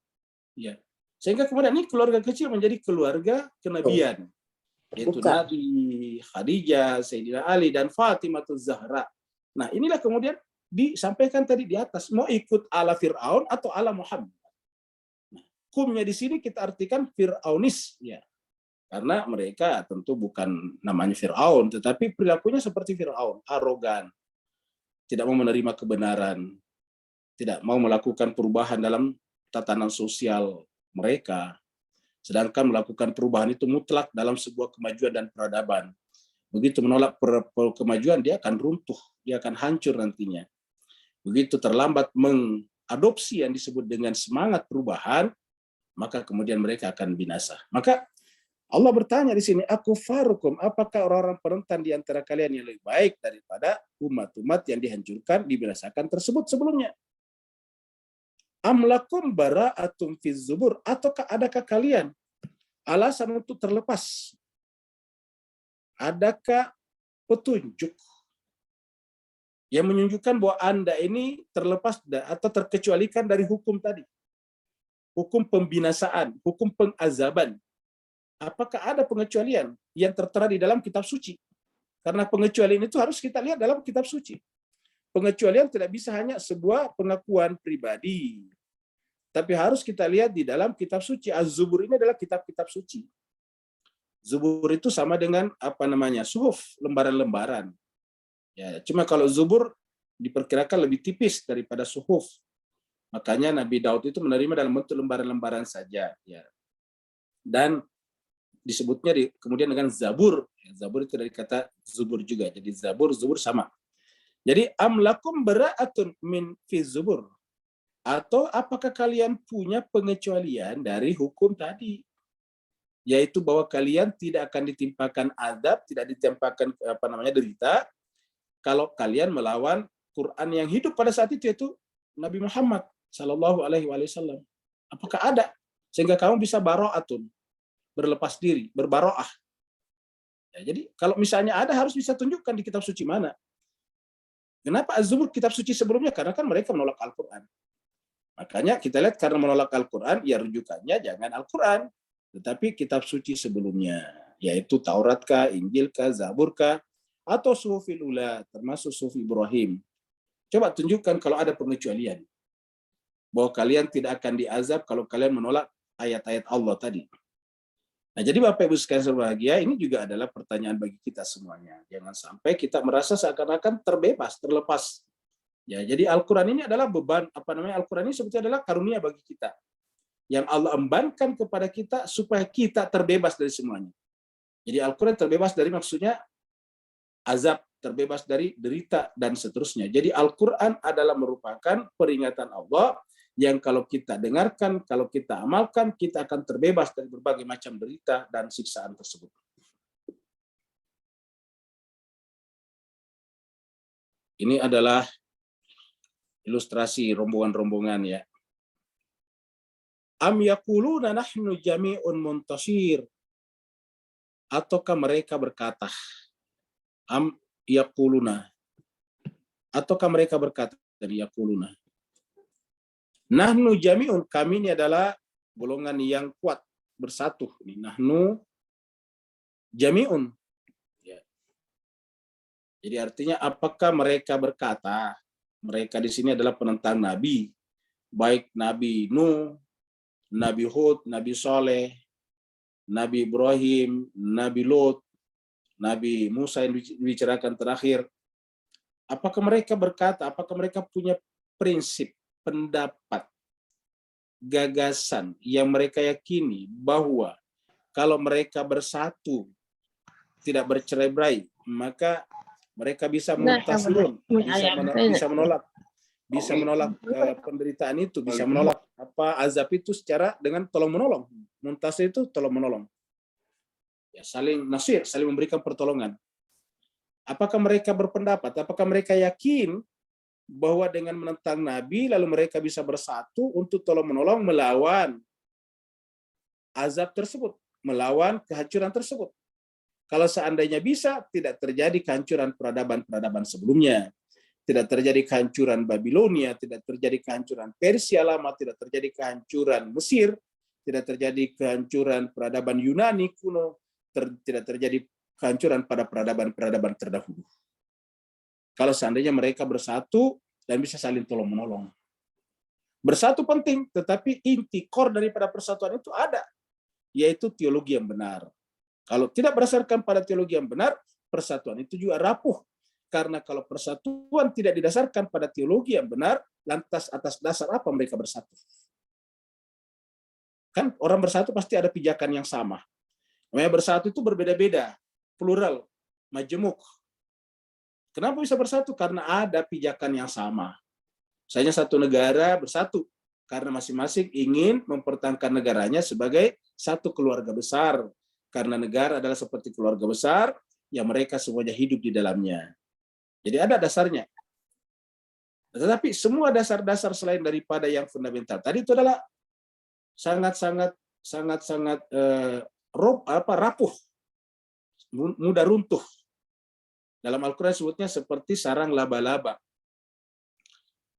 Ya. Sehingga kemudian ini keluarga kecil menjadi keluarga kenabian, yaitu Nabi, Khadijah, Sayyidina Ali, dan Fatimah Zahra. Nah, inilah kemudian disampaikan tadi di atas, mau ikut ala Fir'aun atau ala Muhammad. Nah, hukumnya di sini kita artikan Fir'aunis, ya. Karena mereka tentu bukan namanya Fir'aun, tetapi perilakunya seperti Fir'aun, arogan, tidak mau menerima kebenaran, tidak mau melakukan perubahan dalam tatanan sosial mereka, sedangkan melakukan perubahan itu mutlak dalam sebuah kemajuan dan peradaban. Begitu menolak kemajuan, dia akan runtuh, dia akan hancur nantinya. Begitu terlambat mengadopsi yang disebut dengan semangat perubahan, maka kemudian mereka akan binasa. Maka Allah bertanya di sini, akufarukum, apakah orang-orang perentan di antara kalian yang lebih baik daripada umat-umat yang dihancurkan, dibinasakan tersebut sebelumnya? Amlakum bara'atum fiz zubur, ataukah adakah kalian alasan untuk terlepas? Adakah petunjuk yang menunjukkan bahwa Anda ini terlepas atau terkecualikan dari hukum tadi? Hukum pembinasaan, hukum pengazaban. Apakah ada pengecualian yang tertera di dalam kitab suci? Karena pengecualian itu harus kita lihat dalam kitab suci. Pengecualian tidak bisa hanya sebuah pengakuan pribadi, tapi harus kita lihat di dalam kitab suci. Az-Zubur ini adalah kitab-kitab suci. Zubur itu sama dengan suhuf, lembaran-lembaran. Ya, cuma kalau Zubur diperkirakan lebih tipis daripada suhuf. Makanya Nabi Daud itu menerima dalam bentuk lembaran-lembaran saja. Ya. Dan disebutnya kemudian dengan Zabur. Zabur itu dari kata Zubur juga. Jadi Zabur sama. Jadi amlakum bara'atun min fi Zubur. Atau apakah kalian punya pengecualian dari hukum tadi? Yaitu bahwa kalian tidak akan ditimpakan azab, tidak ditimpakan derita kalau kalian melawan Quran yang hidup pada saat itu, yaitu Nabi Muhammad Sallallahu Alaihi Wasallam. Apakah ada sehingga kamu bisa bara'atun, berlepas diri, berbaroah? Ya, jadi kalau misalnya ada, harus bisa tunjukkan di kitab suci mana. Kenapa Az-Zubur kitab suci sebelumnya? Karena kan mereka menolak Al-Quran. Makanya kita lihat, karena menolak Al-Quran, ya rujukannya jangan Al-Quran, tetapi kitab suci sebelumnya, yaitu Tauratkah, Injilkah, Zaburkah, atau Suhufil Ula, termasuk Suhuf Ibrahim. Coba tunjukkan kalau ada pengecualian, bahwa kalian tidak akan diazab kalau kalian menolak ayat-ayat Allah tadi. Nah, jadi Bapak Ibu sekalian berbahagia, ini juga adalah pertanyaan bagi kita semuanya. Jangan sampai kita merasa seakan-akan terbebas, terlepas. Ya, jadi Al-Quran ini adalah beban, Al-Quran ini sebetulnya adalah karunia bagi kita. Yang Allah embankan kepada kita supaya kita terbebas dari semuanya. Jadi Al-Quran terbebas dari maksudnya azab, terbebas dari derita, dan seterusnya. Jadi Al-Quran adalah merupakan peringatan Allah yang kalau kita dengarkan, kalau kita amalkan, kita akan terbebas dari berbagai macam derita dan siksaan tersebut. Ini adalah ilustrasi rombongan-rombongan ya. Am yaquluna nahnu jami'un muntasir. Ataukah mereka berkata, am yaquluna, ataukah mereka berkata dari yaquluna, nahnu jami'un, kami ini adalah golongan yang kuat, bersatu. Ini nahnu jami'un. Ya. Jadi artinya apakah mereka berkata, mereka di sini adalah penentang Nabi, baik Nabi Nuh, Nabi Hud, Nabi Soleh, Nabi Ibrahim, Nabi Lot, Nabi Musa yang dibicarakan terakhir. Apakah mereka berkata, apakah mereka punya prinsip, pendapat, gagasan yang mereka yakini bahwa kalau mereka bersatu, tidak bercerai-berai, maka mereka bisa muntasirun, bisa menolak penderitaan itu, bisa menolak azab itu secara dengan tolong menolong. Muntasir itu tolong menolong. Ya, saling nasir, saling memberikan pertolongan. Apakah mereka berpendapat, apakah mereka yakin bahwa dengan menentang Nabi lalu mereka bisa bersatu untuk tolong menolong melawan azab tersebut, melawan kehancuran tersebut? Kalau seandainya bisa, tidak terjadi kehancuran peradaban-peradaban sebelumnya. Tidak terjadi kehancuran Babilonia, tidak terjadi kehancuran Persia lama, tidak terjadi kehancuran Mesir, tidak terjadi kehancuran peradaban Yunani kuno, tidak terjadi kehancuran pada peradaban-peradaban terdahulu. Kalau seandainya mereka bersatu dan bisa saling tolong-menolong. Bersatu penting, tetapi inti core daripada persatuan itu ada, yaitu teologi yang benar. Kalau tidak berdasarkan pada teologi yang benar, persatuan itu juga rapuh. Karena kalau persatuan tidak didasarkan pada teologi yang benar, lantas atas dasar apa mereka bersatu? Kan orang bersatu pasti ada pijakan yang sama. Namanya bersatu itu berbeda-beda, plural, majemuk. Kenapa bisa bersatu? Karena ada pijakan yang sama. Misalnya satu negara bersatu karena masing-masing ingin mempertahankan negaranya sebagai satu keluarga besar. Karena negara adalah seperti keluarga besar yang mereka semuanya hidup di dalamnya. Jadi ada dasarnya. Tetapi semua dasar-dasar selain daripada yang fundamental tadi itu adalah sangat-sangat rapuh, mudah runtuh. Dalam Al-Quran sebutnya seperti sarang laba-laba.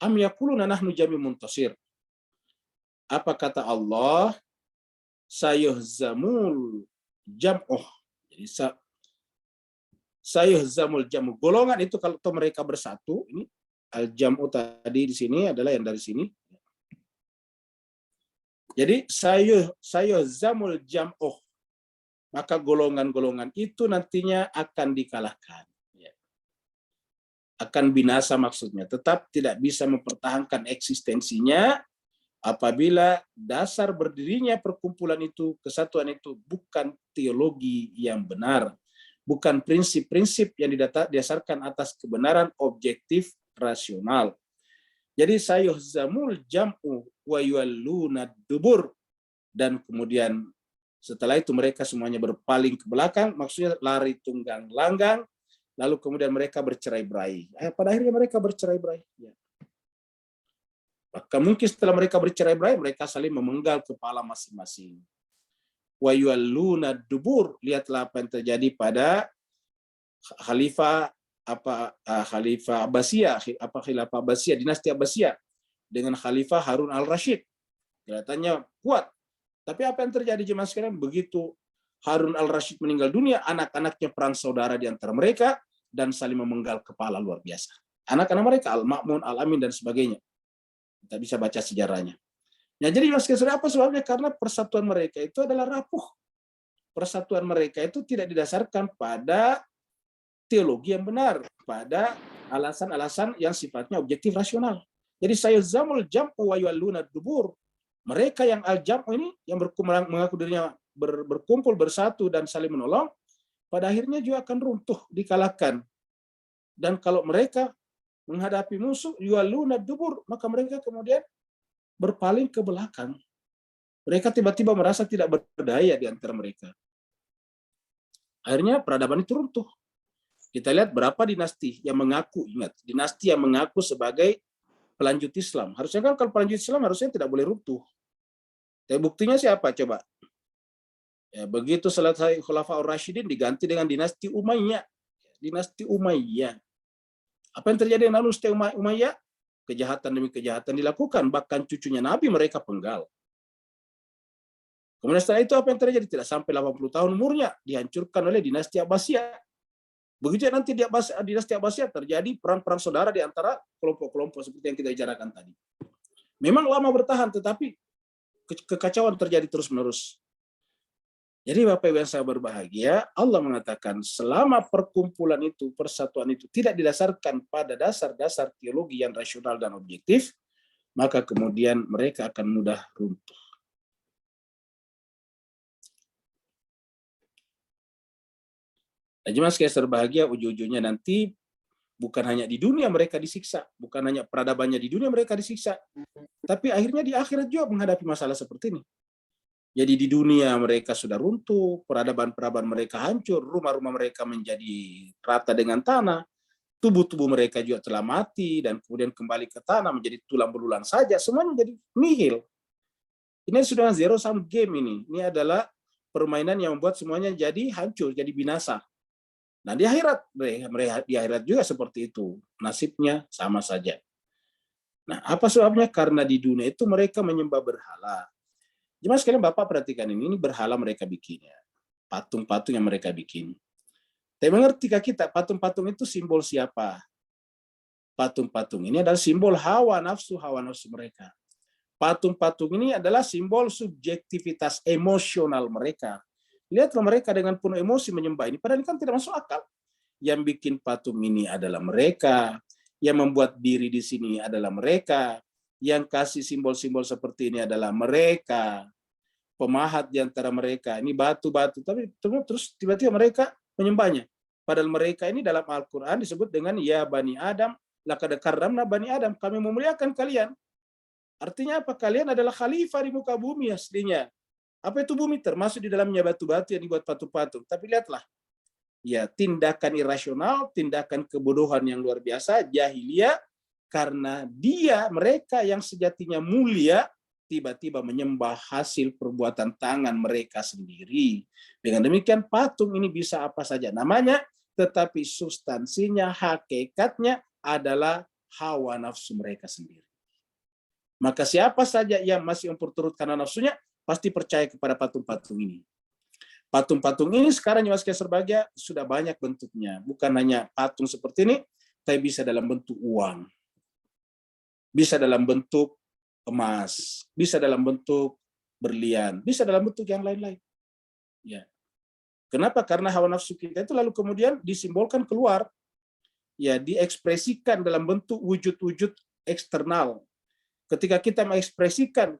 Am yaquluna nahnu jami'un muntasir. Apa kata Allah? Sayuhzamul jam'uh. Jadi sayuhzamul jam'uh. Golongan itu kalau mereka bersatu, ini al-jam'u tadi di sini adalah yang dari sini. Jadi sayuhzamul jam'uh. Maka golongan-golongan itu nantinya akan dikalahkan. Akan binasa maksudnya. Tetap tidak bisa mempertahankan eksistensinya apabila dasar berdirinya perkumpulan itu, kesatuan itu bukan teologi yang benar. Bukan prinsip-prinsip yang didasarkan atas kebenaran objektif rasional. Jadi sayuhzamul jam'u wa yuwalluna dubur. Dan kemudian setelah itu mereka semuanya berpaling ke belakang, maksudnya lari tunggang langgang, lalu kemudian mereka bercerai-berai. Pada akhirnya mereka bercerai-berai. Ya. Maka mungkin setelah mereka bercerai-berai, mereka saling memenggal kepala masing-masing. Wa yuwalluna dubur. Lihatlah apa yang terjadi pada Khalifah Abbasiyah, Khilafah Abbasiyah, dinasti Abbasiyah dengan Khalifah Harun al-Rashid. Kelihatannya kuat. Tapi apa yang terjadi jemaah sekalian? Begitu Harun al-Rashid meninggal dunia, anak-anaknya perang saudara di antara mereka dan saling memenggal kepala luar biasa. Anak-anak mereka Al-Ma'mun, Al-Amin dan sebagainya. Kita bisa baca sejarahnya. Nah, jadi apa sebabnya? Karena persatuan mereka itu adalah rapuh. Persatuan mereka itu tidak didasarkan pada teologi yang benar, pada alasan-alasan yang sifatnya objektif rasional. Jadi sayuhzamul jam'u wa yuwalluna dubur. Mereka yang al-jam'u ini yang mengaku dirinya berkumpul, bersatu dan saling menolong, pada akhirnya juga akan runtuh, dikalahkan. Dan kalau mereka menghadapi musuh, yuwalluna dubur, maka mereka kemudian berpaling ke belakang. Mereka tiba-tiba merasa tidak berdaya di antara mereka. Akhirnya peradaban itu runtuh. Kita lihat berapa dinasti yang mengaku, ingat, dinasti yang mengaku sebagai pelanjut Islam. Harusnya kan kalau pelanjut Islam harusnya tidak boleh runtuh. Tapi buktinya siapa? Coba. Ya, begitu selesai Khulafaur Rasyidin diganti dengan dinasti Umayyah. Dinasti Umayyah. Apa yang terjadi dengan dinasti Umayyah? Kejahatan demi kejahatan dilakukan. Bahkan cucunya Nabi mereka penggal. Kemudian setelah itu apa yang terjadi? Tidak sampai 80 tahun umurnya dihancurkan oleh dinasti Abbasiyah. Begitu nanti di dinasti Abbasiyah terjadi perang-perang saudara di antara kelompok-kelompok seperti yang kita bicarakan tadi. Memang lama bertahan, tetapi kekacauan terjadi terus-menerus. Jadi Bapak Ibu yang saya berbahagia, Allah mengatakan selama perkumpulan itu, persatuan itu tidak didasarkan pada dasar-dasar teologi yang rasional dan objektif, maka kemudian mereka akan mudah runtuh. Nah, jemaah sekalian berbahagia, ujung-ujungnya nanti bukan hanya di dunia mereka disiksa, bukan hanya peradabannya di dunia mereka disiksa, tapi akhirnya di akhirat juga menghadapi masalah seperti ini. Jadi di dunia mereka sudah runtuh, peradaban-peradaban mereka hancur, rumah-rumah mereka menjadi rata dengan tanah, tubuh-tubuh mereka juga telah mati, dan kemudian kembali ke tanah menjadi tulang belulang saja, semuanya menjadi nihil. Ini sudah zero sum game ini. Ini adalah permainan yang membuat semuanya jadi hancur, jadi binasa. Nah di akhirat, mereka di akhirat juga seperti itu. Nasibnya sama saja. Nah apa sebabnya? Karena di dunia itu mereka menyembah berhala. Jemaah sekalian, Bapak perhatikan ini berhala mereka bikin ya. Patung-patung yang mereka bikin. Tapi mengertikah kita patung-patung itu simbol siapa? Patung-patung ini adalah simbol hawa nafsu mereka. Patung-patung ini adalah simbol subjektivitas emosional mereka. Lihatlah mereka dengan penuh emosi menyembah ini, padahal ini kan tidak masuk akal. Yang bikin patung ini adalah mereka, yang membuat diri di sini adalah mereka, yang kasih simbol-simbol seperti ini adalah mereka, pemahat di antara mereka, ini batu-batu, tapi terus tiba-tiba mereka menyembahnya. Padahal mereka ini dalam Al-Quran disebut dengan ya Bani Adam, laqad karramna Bani Adam, kami memuliakan kalian. Artinya apa? Kalian adalah khalifah di muka bumi aslinya. Apa itu bumi? Termasuk di dalamnya batu-batu yang dibuat patung-patung. Tapi lihatlah, ya tindakan irasional, tindakan kebodohan yang luar biasa, jahiliyah, karena mereka yang sejatinya mulia, tiba-tiba menyembah hasil perbuatan tangan mereka sendiri. Dengan demikian patung ini bisa apa saja namanya, tetapi substansinya, hakikatnya adalah hawa nafsu mereka sendiri. Maka siapa saja yang masih memperturutkan nafsunya, pasti percaya kepada patung-patung ini. Patung-patung ini sekarang yang masih serbagia sudah banyak bentuknya. Bukan hanya patung seperti ini, tapi bisa dalam bentuk uang. Bisa dalam bentuk emas. Bisa dalam bentuk berlian. Bisa dalam bentuk yang lain-lain. Ya. Kenapa? Karena hawa nafsu kita itu lalu kemudian disimbolkan keluar. Ya, diekspresikan dalam bentuk wujud-wujud eksternal. Ketika kita mengekspresikan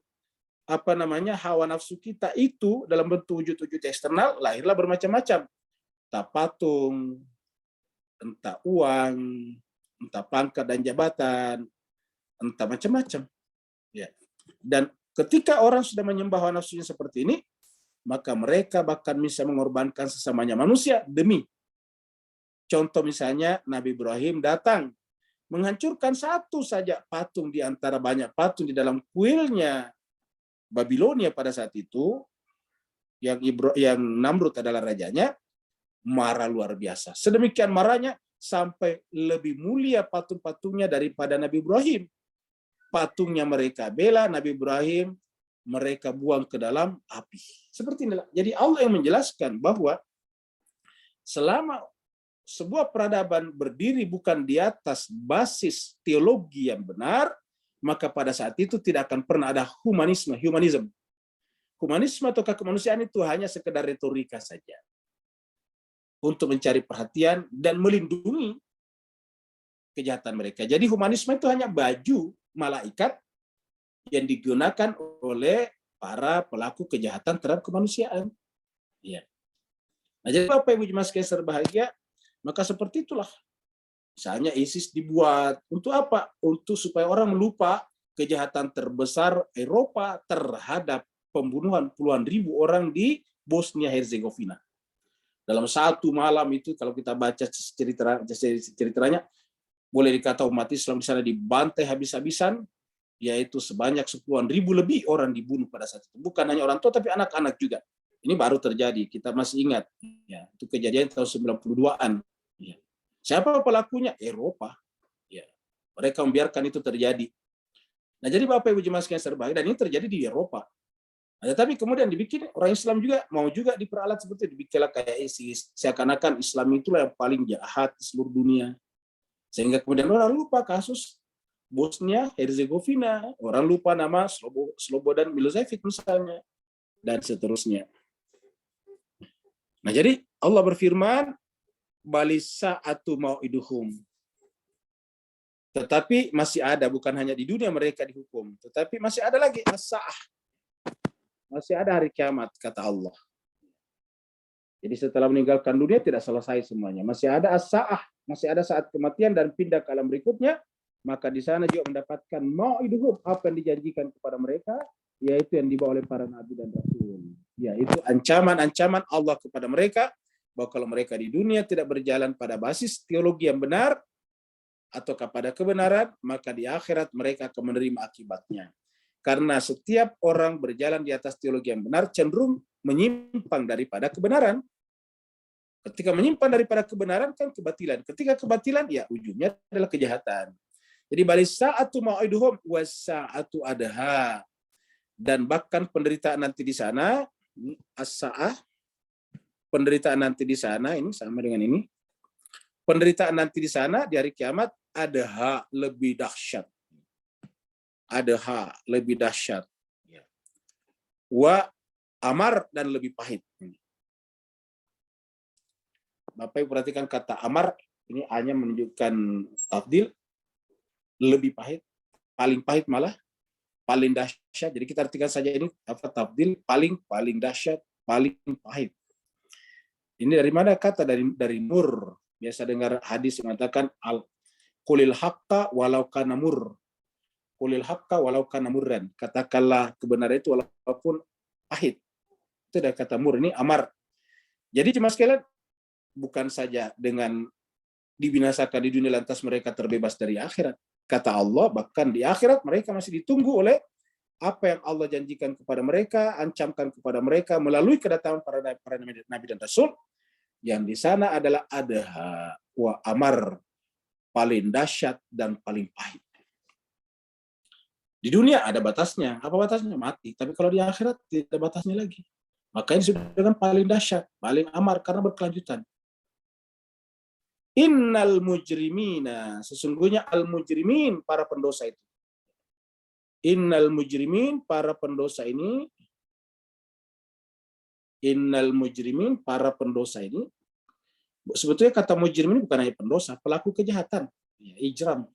hawa nafsu kita itu dalam bentuk wujud-wujud eksternal, lahirlah bermacam-macam. Entah patung, entah uang, entah pangkat dan jabatan, entah macam-macam. Ya. Dan ketika orang sudah menyembah hawa nafsunya seperti ini, maka mereka bahkan bisa mengorbankan sesamanya manusia demi. Contoh misalnya Nabi Ibrahim datang menghancurkan satu saja patung di antara banyak patung di dalam kuilnya Babilonia pada saat itu, yang Namrud adalah rajanya, marah luar biasa. Sedemikian marahnya sampai lebih mulia patung-patungnya daripada Nabi Ibrahim. Patungnya mereka bela, Nabi Ibrahim mereka buang ke dalam api. Seperti inilah. Jadi Allah yang menjelaskan bahwa selama sebuah peradaban berdiri bukan di atas basis teologi yang benar, maka pada saat itu tidak akan pernah ada humanisme. Humanisme atau kemanusiaan itu hanya sekedar retorika saja untuk mencari perhatian dan melindungi kejahatan mereka. Jadi humanisme itu hanya baju malaikat yang digunakan oleh para pelaku kejahatan terhadap kemanusiaan. Ya. Nah, jadi Bapak Ibu jemaah sekalian berbahagia, maka seperti itulah. Misalnya ISIS dibuat untuk apa? Untuk supaya orang melupa kejahatan terbesar Eropa terhadap pembunuhan puluhan ribu orang di Bosnia Herzegovina. Dalam satu malam itu, kalau kita baca ceritanya, boleh dikata umat Islam di sana dibantai habis-habisan, yaitu sebanyak 10.000 lebih orang dibunuh pada saat itu. Bukan hanya orang tua, tapi anak-anak juga. Ini baru terjadi, kita masih ingat. Ya, itu kejadian tahun 92-an. Ya. Siapa pelakunya? Eropa. Ya. Mereka membiarkan itu terjadi. Nah, jadi Bapak Ibu jemaah sekalian berbahagia, dan ini terjadi di Eropa. Nah, tapi kemudian dibikin orang Islam juga mau juga diperalat seperti itu, dibikinlah kayak ISIS, seakan-akan Islam itulah yang paling jahat di seluruh dunia. Sehingga kemudian orang lupa kasus Bosnia Herzegovina, orang lupa nama Slobodan Milosevic misalnya, dan seterusnya. Nah, jadi Allah berfirman, balisa atu mau'iduhum. Tetapi masih ada, bukan hanya di dunia mereka dihukum, tetapi masih ada lagi as-sa'ah. Masih ada hari kiamat, kata Allah. Jadi setelah meninggalkan dunia tidak selesai semuanya. Masih ada as-sa'ah, masih ada saat kematian dan pindah ke alam berikutnya, maka di sana juga mendapatkan mau'iduhum, apa yang dijanjikan kepada mereka, yaitu yang dibawa oleh para nabi dan rasul. Yaitu ancaman-ancaman Allah kepada mereka, bahwa kalau mereka di dunia tidak berjalan pada basis teologi yang benar, atau kepada kebenaran, maka di akhirat mereka akan menerima akibatnya. Karena setiap orang berjalan di atas teologi yang benar cenderung menyimpang daripada kebenaran. Ketika menyimpang daripada kebenaran kan kebatilan. Ketika kebatilan ya ujungnya adalah kejahatan. Jadi balis sa'atu mau'iduhum was sa'atu adaha. Dan bahkan penderitaan nanti di sana, as-sa'ah, penderitaan nanti di sana ini sama dengan ini. Penderitaan nanti di sana di hari kiamat ada lebih dahsyat. Ada lebih dahsyat. Wa amar dan lebih pahit. Bapak Ibu perhatikan kata amar, ini hanya menunjukkan tafdil, lebih pahit, paling pahit malah, paling dahsyat. Jadi kita artikan saja ini apa tafdil, paling dahsyat, paling pahit. Ini dari mana kata? Dari nur. Biasa dengar hadis yang mengatakan qulil haqqa walau kana mur. Qulil haqqa walau kana murran. Katakanlah kebenaran itu walaupun pahit. Itu dari kata mur, ini amar. Jadi cuma sekalian bukan saja dengan dibinasakan di dunia lantas mereka terbebas dari akhirat. Kata Allah bahkan di akhirat mereka masih ditunggu oleh apa yang Allah janjikan kepada mereka, ancamkan kepada mereka melalui kedatangan para nabi dan rasul. Yang di sana adalah adaha wa amar, paling dahsyat dan paling pahit. Di dunia ada batasnya. Apa batasnya? Mati. Tapi kalau di akhirat tidak ada batasnya lagi. Makanya sudah dengan paling dahsyat, paling amar karena berkelanjutan. Innal mujrimina, sesungguhnya al mujrimin, para pendosa itu. Innal mujrimin, para pendosa ini. Innal mujrimin, para pendosa ini. Sebetulnya kata mujrimin bukan hanya pendosa, pelaku kejahatan, ya, ijram.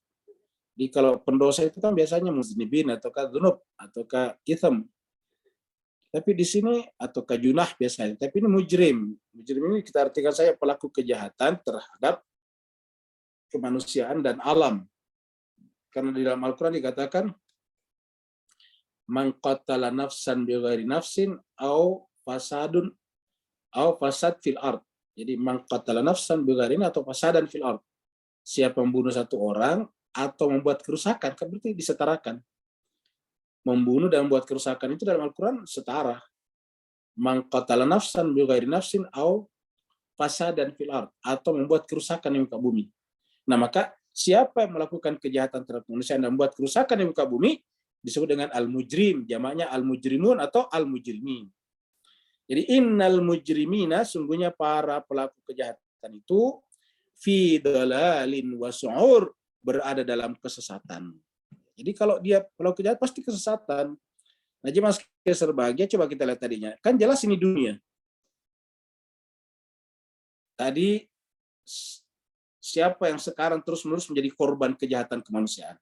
Jadi kalau pendosa itu kan biasanya muznibin ataukah dzunub ataukah itham. Tapi di sini ataukah junah biasanya. Tapi ini mujrim. Mujrim ini kita artikan saya pelaku kejahatan terhadap kemanusiaan dan alam. Karena di dalam Al-Quran dikatakan man qatala nafsan bighairi nafsin au fasad fil ard. Jadi man qatala nafsan bighairi atau fasadan fil ard. Siapa membunuh satu orang atau membuat kerusakan, kan berarti disetarakan. Membunuh dan membuat kerusakan itu dalam Al-Quran setara. Man qatala nafsan bighairi nafsin au fasadan fil ard, atau membuat kerusakan di muka bumi. Nah, maka siapa yang melakukan kejahatan terhadap manusia dan membuat kerusakan di muka bumi disebut dengan al-mujrim, jamaknya al-mujrimun atau al-mujrimin. Jadi innal mujrimina, sungguhnya para pelaku kejahatan itu fi dalalin wa su'ur, berada dalam kesesatan. Jadi kalau dia pelaku kejahatan pasti kesesatan. Nah, jemaah sekalian berbahagia, coba kita lihat tadinya. Kan jelas ini dunia. Tadi siapa yang sekarang terus-menerus menjadi korban kejahatan kemanusiaan?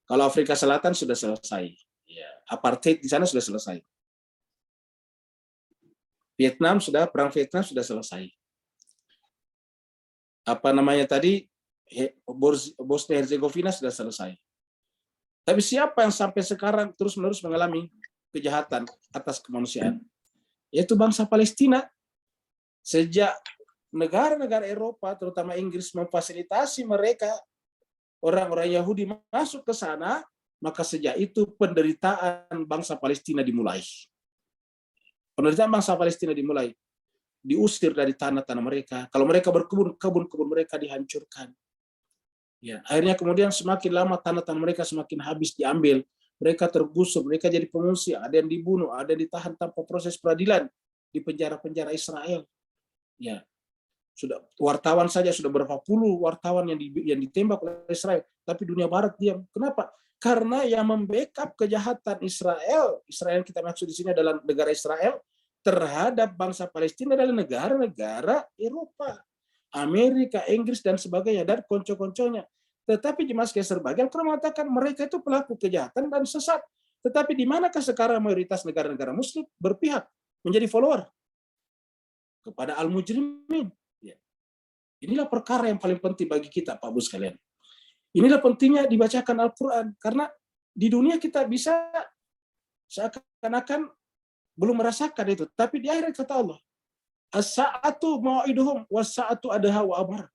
Kalau Afrika Selatan sudah selesai. Ya, apartheid di sana sudah selesai. Perang Vietnam sudah selesai. Apa namanya tadi? Bosnia Herzegovina sudah selesai. Tapi siapa yang sampai sekarang terus-menerus mengalami kejahatan atas kemanusiaan? Yaitu bangsa Palestina. Sejak negara-negara Eropa, terutama Inggris, memfasilitasi mereka, orang-orang Yahudi masuk ke sana, maka sejak itu penderitaan bangsa Palestina dimulai. Penderitaan bangsa Palestina dimulai. Diusir dari tanah-tanah mereka. Kalau mereka berkebun, kebun-kebun mereka dihancurkan. Ya, akhirnya kemudian semakin lama tanah-tanah mereka semakin habis diambil. Mereka tergusur, mereka jadi pengungsi, ada yang dibunuh, ada yang ditahan tanpa proses peradilan di penjara-penjara Israel. Ya, sudah wartawan saja sudah berapa puluh wartawan yang ditembak oleh Israel, tapi dunia barat diam. Kenapa? Karena yang membackup kejahatan Israel yang kita maksud di sini adalah negara Israel terhadap bangsa Palestina adalah negara-negara Eropa, Amerika, Inggris dan sebagainya dan konco-konconya. Tetapi jemaah sekalian sebagian karena mengatakan mereka itu pelaku kejahatan dan sesat. Tetapi di manakah sekarang mayoritas negara-negara Muslim berpihak menjadi follower kepada al-mujrimin? Ya. Inilah perkara yang paling penting bagi kita, Pak Bu sekalian. Inilah pentingnya dibacakan Al-Quran karena di dunia kita bisa seakan-akan belum merasakan itu, tapi di akhirat kata Allah, as-sa'atu mau'iduhum was-sa'atu adha wa amar.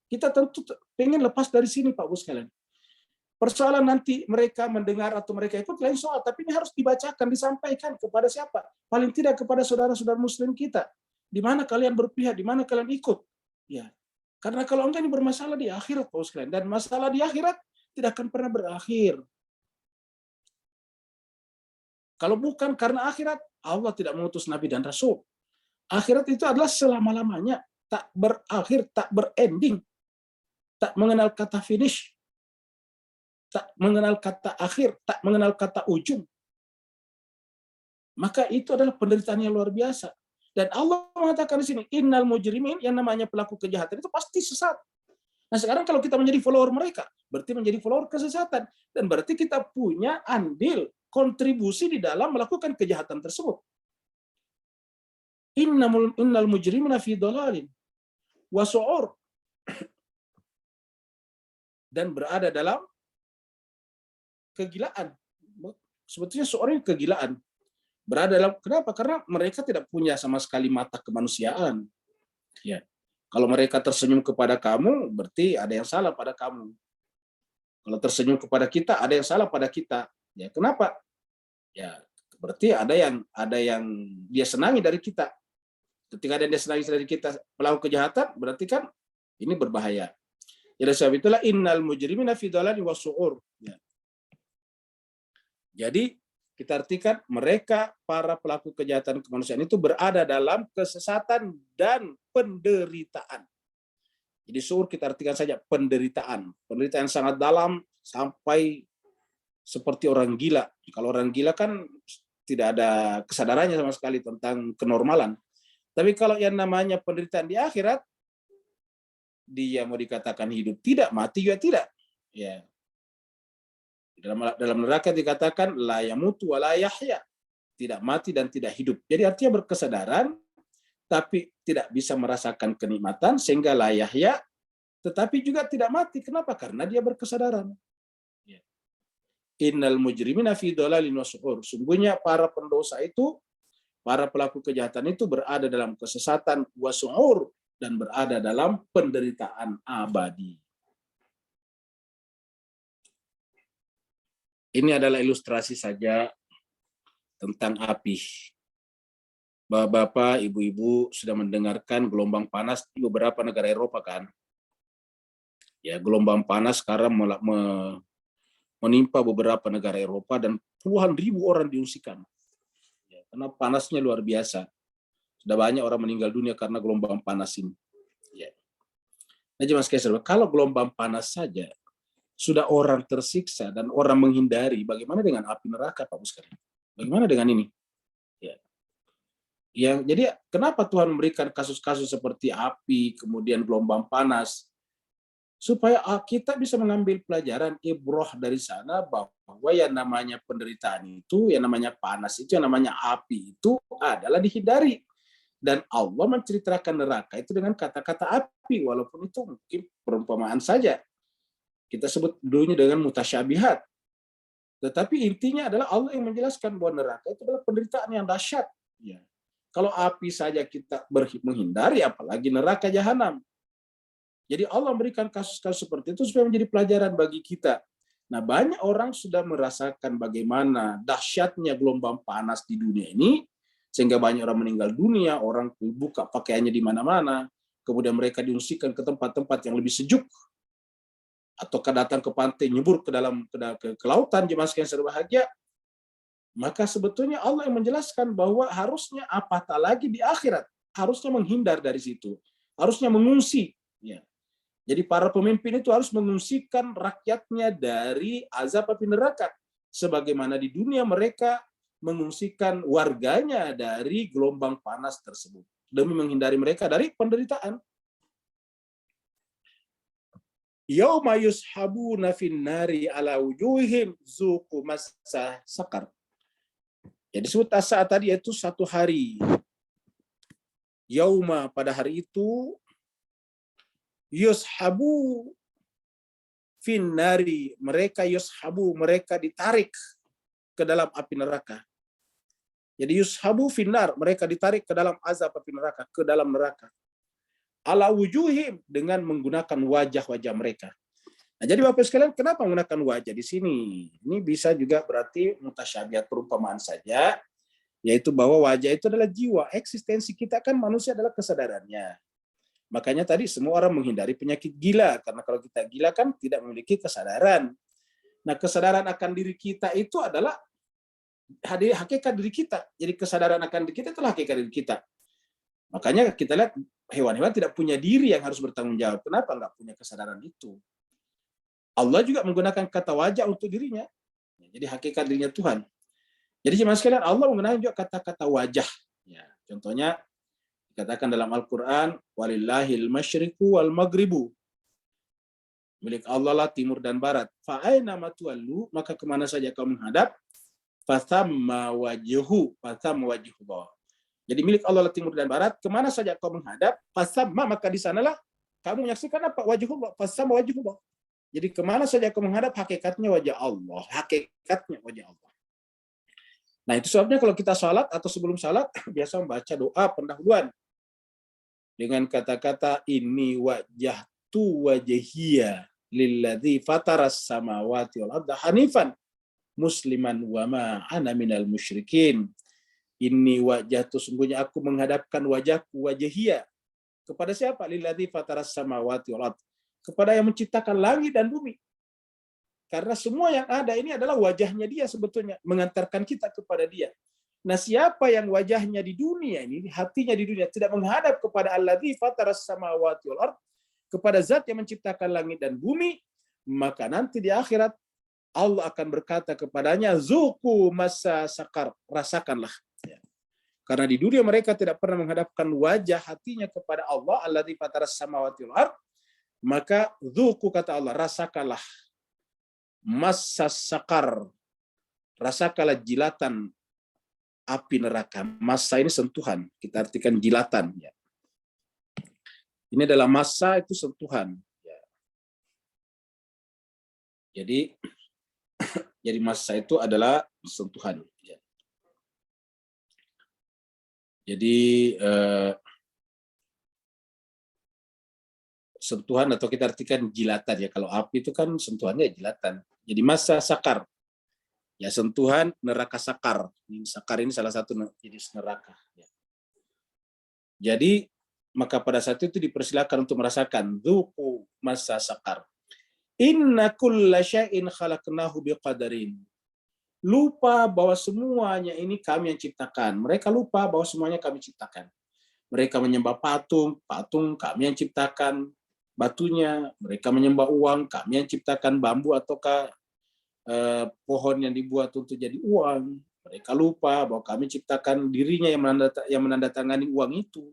Kita tentu pengen lepas dari sini, Pak Bu sekalian. Persoalan nanti mereka mendengar atau mereka ikut lain soal, tapi ini harus dibacakan, disampaikan kepada siapa? Paling tidak kepada saudara-saudara Muslim kita. Di mana kalian berpihak, di mana kalian ikut? Ya, karena kalau enggak ini bermasalah di akhirat, Pak Bu sekalian. Dan masalah di akhirat tidak akan pernah berakhir. Kalau bukan karena akhirat, Allah tidak mengutus Nabi dan Rasul. Akhirat itu adalah selama-lamanya, tak berakhir, tak berending. Tak mengenal kata finish, tak mengenal kata akhir, tak mengenal kata ujung. Maka itu adalah penderitaan yang luar biasa. Dan Allah mengatakan di sini, innal mujrimin, yang namanya pelaku kejahatan itu pasti sesat. Nah sekarang kalau kita menjadi follower mereka, berarti menjadi follower kesesatan. Dan berarti kita punya andil, kontribusi di dalam melakukan kejahatan tersebut. Innal mujrimina fi dhalalin wa su'ur, dan berada dalam kegilaan. Sebetulnya seorang kegilaan. Berada dalam, kenapa? Karena mereka tidak punya sama sekali mata kemanusiaan. Ya. Kalau mereka tersenyum kepada kamu, berarti ada yang salah pada kamu. Kalau tersenyum kepada kita, ada yang salah pada kita. Ya, kenapa? Ya, berarti ada yang dia senangi dari kita. Ketika ada yang dia senangi dari kita melakukan kejahatan, berarti kan ini berbahaya. Jadi sebab itulah innal mujrimina fi dhalalin wa su'ur. Ya. Jadi kita artikan mereka para pelaku kejahatan kemanusiaan itu berada dalam kesesatan dan penderitaan. Jadi su'ur kita artikan saja penderitaan. Penderitaan yang sangat dalam sampai seperti orang gila. Kalau orang gila kan tidak ada kesadarannya sama sekali tentang kenormalan. Tapi kalau yang namanya penderitaan di akhirat, dia mau dikatakan hidup tidak, mati juga tidak. Ya. Dalam neraka dikatakan la yamutu wa la yahya, tidak mati dan tidak hidup. Jadi artinya berkesadaran tapi tidak bisa merasakan kenikmatan sehingga la yahya, tetapi juga tidak mati. Kenapa? Karena dia berkesadaran. Ya. Innal mujrimina fi dhalalin wa su'ur. Sungguhnya para pendosa itu, para pelaku kejahatan itu berada dalam kesesatan wa su'ur, dan berada dalam penderitaan abadi. Ini adalah ilustrasi saja tentang api. Bapak-bapak, ibu-ibu sudah mendengarkan gelombang panas di beberapa negara Eropa kan? Ya, gelombang panas sekarang menimpa beberapa negara Eropa dan puluhan ribu orang diungsikan. Ya, karena panasnya luar biasa. Sudah banyak orang meninggal dunia karena gelombang panas ini. Ya. Nah, jemaah sekalian, kalau gelombang panas saja sudah orang tersiksa dan orang menghindari, bagaimana dengan api neraka, Pak Bu sekalian? Bagaimana dengan ini? Ya. Jadi kenapa Tuhan memberikan kasus-kasus seperti api, kemudian gelombang panas? Supaya kita bisa mengambil pelajaran ibrah dari sana bahwa yang namanya penderitaan itu, yang namanya panas itu, yang namanya api itu adalah dihindari. Dan Allah menceritakan neraka itu dengan kata-kata api, walaupun itu mungkin perumpamaan saja. Kita sebut dulunya dengan mutasyabihat. Tetapi intinya adalah Allah yang menjelaskan bahwa neraka itu adalah penderitaan yang dahsyat. Ya. Kalau api saja kita menghindari, apalagi neraka jahanam. Jadi Allah memberikan kasus-kasus seperti itu supaya menjadi pelajaran bagi kita. Nah, banyak orang sudah merasakan bagaimana dahsyatnya gelombang panas di dunia ini, sehingga banyak orang meninggal dunia, orang buka pakaiannya di mana-mana, kemudian mereka diungsikan ke tempat-tempat yang lebih sejuk. ataukah datang ke pantai nyebur ke dalam ke lautan jemaah sekalian berbahagia, maka sebetulnya Allah yang menjelaskan bahwa harusnya apatah lagi di akhirat, harusnya menghindar dari situ, harusnya mengungsi. Ya. Jadi para pemimpin itu harus mengungsikan rakyatnya dari azab api neraka, sebagaimana di dunia mereka mengungsikan warganya dari gelombang panas tersebut, demi menghindari mereka dari penderitaan. Yauma yushabuna finnari ala wujuhim zuqu massa sakar. Jadi disebut saat tadi yaitu satu hari. Yauma pada hari itu yushabu finnari, mereka yushabu, mereka ditarik ke dalam api neraka. Jadi yushabu finnar, mereka ditarik ke dalam azab api neraka, ke dalam neraka. Ala wujuhim, dengan menggunakan wajah-wajah mereka. Nah, jadi Bapak sekalian, kenapa menggunakan wajah di sini? Ini bisa juga berarti mutasyabihat perumpamaan saja, yaitu bahwa wajah itu adalah jiwa, eksistensi kita kan manusia adalah kesadarannya. Makanya tadi semua orang menghindari penyakit gila, karena kalau kita gila kan tidak memiliki kesadaran. Nah, kesadaran akan diri kita itu adalah hakikat diri kita. Jadi kesadaran akan diri kita itulah hakikat diri kita. Makanya kita lihat hewan-hewan tidak punya diri yang harus bertanggung jawab. Kenapa nggak punya kesadaran itu? Allah juga menggunakan kata wajah untuk dirinya. Jadi hakikat dirinya Tuhan. Jadi jemaah sekalian, Allah menggunakan juga kata-kata wajah. Ya, contohnya dikatakan dalam Al-Quran, walillahil masyriqu wal maghribu. Milik Allah lah timur dan barat. Fa'aina matuallu, maka kemana saja kau menghadap, fathamma wajhu, fathamma wajhullah. Jadi milik Allah lah timur dan barat, kemana saja kau menghadap, fasamma, maka di sanalah kamu menyaksikan apa? Wajhullah, fasamma wajhullah. Jadi kemana saja kau menghadap, hakikatnya wajah Allah, hakikatnya wajah Allah. Nah itu sebabnya kalau kita salat atau sebelum salat biasa membaca doa pendahuluan dengan kata-kata ini wajjahtu wajhiya lilladzi fataras samawati wal arda hanifan musliman wa ma ana minal musyrikin. Ini wajah itu sungguhnya aku menghadapkan wajahku wajhiyah kepada siapa? Lilladzi fataras samawati wal ard, kepada yang menciptakan langit dan bumi. Karena semua yang ada ini adalah wajahnya dia sebetulnya, mengantarkan kita kepada dia. Nah, siapa yang wajahnya di dunia ini, hatinya di dunia tidak menghadap kepada alladzi fataras samawati wal ard, kepada zat yang menciptakan langit dan bumi, maka nanti di akhirat Allah akan berkata kepadanya, zuqu massa sakar, rasakanlah. Karena di dunia mereka tidak pernah menghadapkan wajah hatinya kepada Allah, alladzi fataras samawati wal ard, maka dzuqu, kata Allah, rasakanlah massa sakar, rasakanlah jilatan api neraka. Massa ini sentuhan, kita artikan jilatan. Ya. Ini adalah massa, itu sentuhan. Ya. Jadi massa itu adalah sentuhan. Ya. Jadi sentuhan atau kita artikan jilatan ya. Kalau api itu kan sentuhannya jilatan. Jadi massa sakar. Ya sentuhan neraka sakar. Ini sakar ini salah satu jenis neraka. Ya. Jadi maka pada saat itu dipersilakan untuk merasakan dzuqu massa sakar. Inna kulla syai'in khalaqnahu biqadarin. Lupa bahwa semuanya ini kami yang ciptakan. Mereka lupa bahwa semuanya kami ciptakan. Mereka menyembah patung, patung kami yang ciptakan batunya. Mereka menyembah uang, kami yang ciptakan bambu ataukah pohon yang dibuat untuk jadi uang. Mereka lupa bahwa kami ciptakan dirinya yang menandatangani uang itu.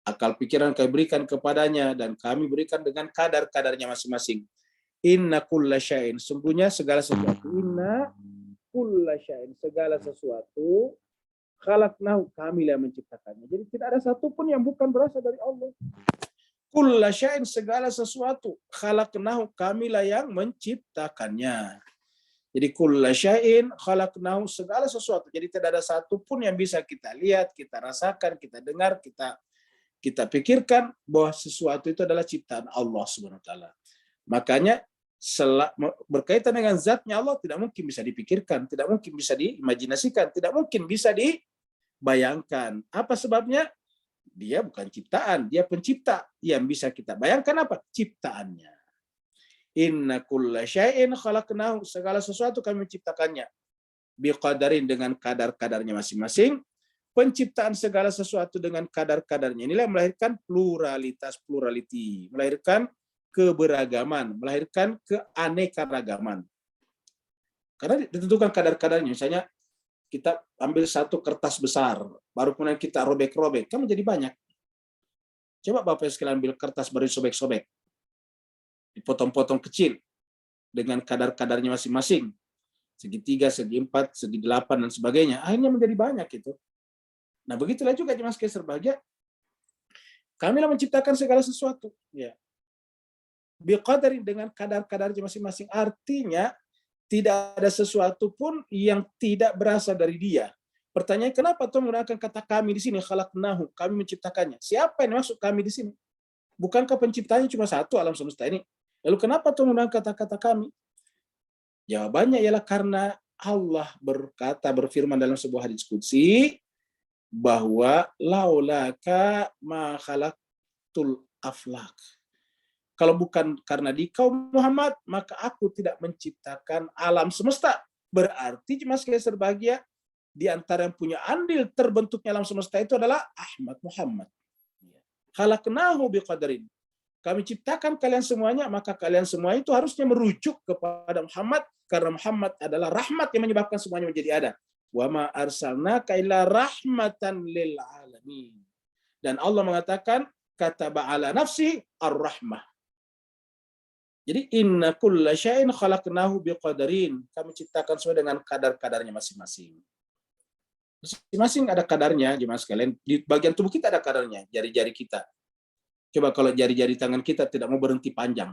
Akal pikiran kami berikan kepadanya dan kami berikan dengan kadar-kadarnya masing-masing. Inna kulla syai'in, sungguhnya segala sesuatu. Inna kulla syai'in, segala sesuatu. Khalaqnahu, kami yang menciptakannya. Jadi tidak ada satupun yang bukan berasal dari Allah. Kulla syai'in, segala sesuatu. Khalaqnahu, kami yang menciptakannya. Jadi kulla syai'in khalaqnahu, segala sesuatu. Jadi tidak ada satupun yang bisa kita lihat, kita rasakan, kita dengar, kita pikirkan bahwa sesuatu itu adalah ciptaan Allah Subhanahu wa taala. Makanya berkaitan dengan zatnya Allah tidak mungkin bisa dipikirkan, tidak mungkin bisa diimajinasikan, tidak mungkin bisa dibayangkan. Apa sebabnya? Dia bukan ciptaan, dia pencipta. Yang bisa kita bayangkan apa? Ciptaannya. Inna kulla syai'in khalaqnahu, segala sesuatu kami menciptakannya biqadarin, dengan kadar-kadarnya masing-masing. Penciptaan segala sesuatu dengan kadar-kadarnya inilah melahirkan plurality, melahirkan keberagaman, melahirkan keanekaragaman. Karena ditentukan kadar-kadarnya. Misalnya kita ambil satu kertas besar, baru kemudian kita robek-robek, kan menjadi banyak. Coba Bapak sekalian ambil kertas baru sobek-sobek, dipotong-potong kecil dengan kadar-kadarnya masing-masing, segi 3, segi 4, segi 8 dan sebagainya, akhirnya menjadi banyak itu. Nah, begitulah juga jemaah sekalian berbahagia, kamilah menciptakan segala sesuatu, ya. Biqadarin, dengan kadar-kadarnya masing-masing, artinya tidak ada sesuatu pun yang tidak berasal dari Dia. Pertanyaan, kenapa Tuhan menggunakan kata kami di sini, khalaqnahu, kami menciptakannya. Siapa yang maksud kami di sini? Bukankah penciptanya cuma satu alam semesta ini? Lalu kenapa Tuhan menggunakan kata-kata kami? Jawabannya ialah karena Allah berfirman dalam sebuah hadis qudsi bahwa laulaka ma khalaqtul aflak. Kalau bukan karena dikau Muhammad, maka aku tidak menciptakan alam semesta. Berarti jemaah sekalian berbahagia, di antara yang punya andil terbentuknya alam semesta itu adalah Ahmad Muhammad. Khalaqnahu biqadarin. Kami ciptakan kalian semuanya, maka kalian semua itu harusnya merujuk kepada Muhammad, karena Muhammad adalah rahmat yang menyebabkan semuanya menjadi ada. Wa ma arsalnaka illa rahmatan lil alamin. Dan Allah mengatakan kataba ala nafsi ar-rahmah. Jadi inna kulla syai'in khalaqnahu biqadarin. Kami ciptakan sesuai dengan kadar-kadarnya masing-masing. Masing-masing ada kadarnya, jemaah sekalian. Di bagian tubuh kita ada kadarnya, jari-jari kita. Coba kalau jari-jari tangan kita tidak mau berhenti panjang.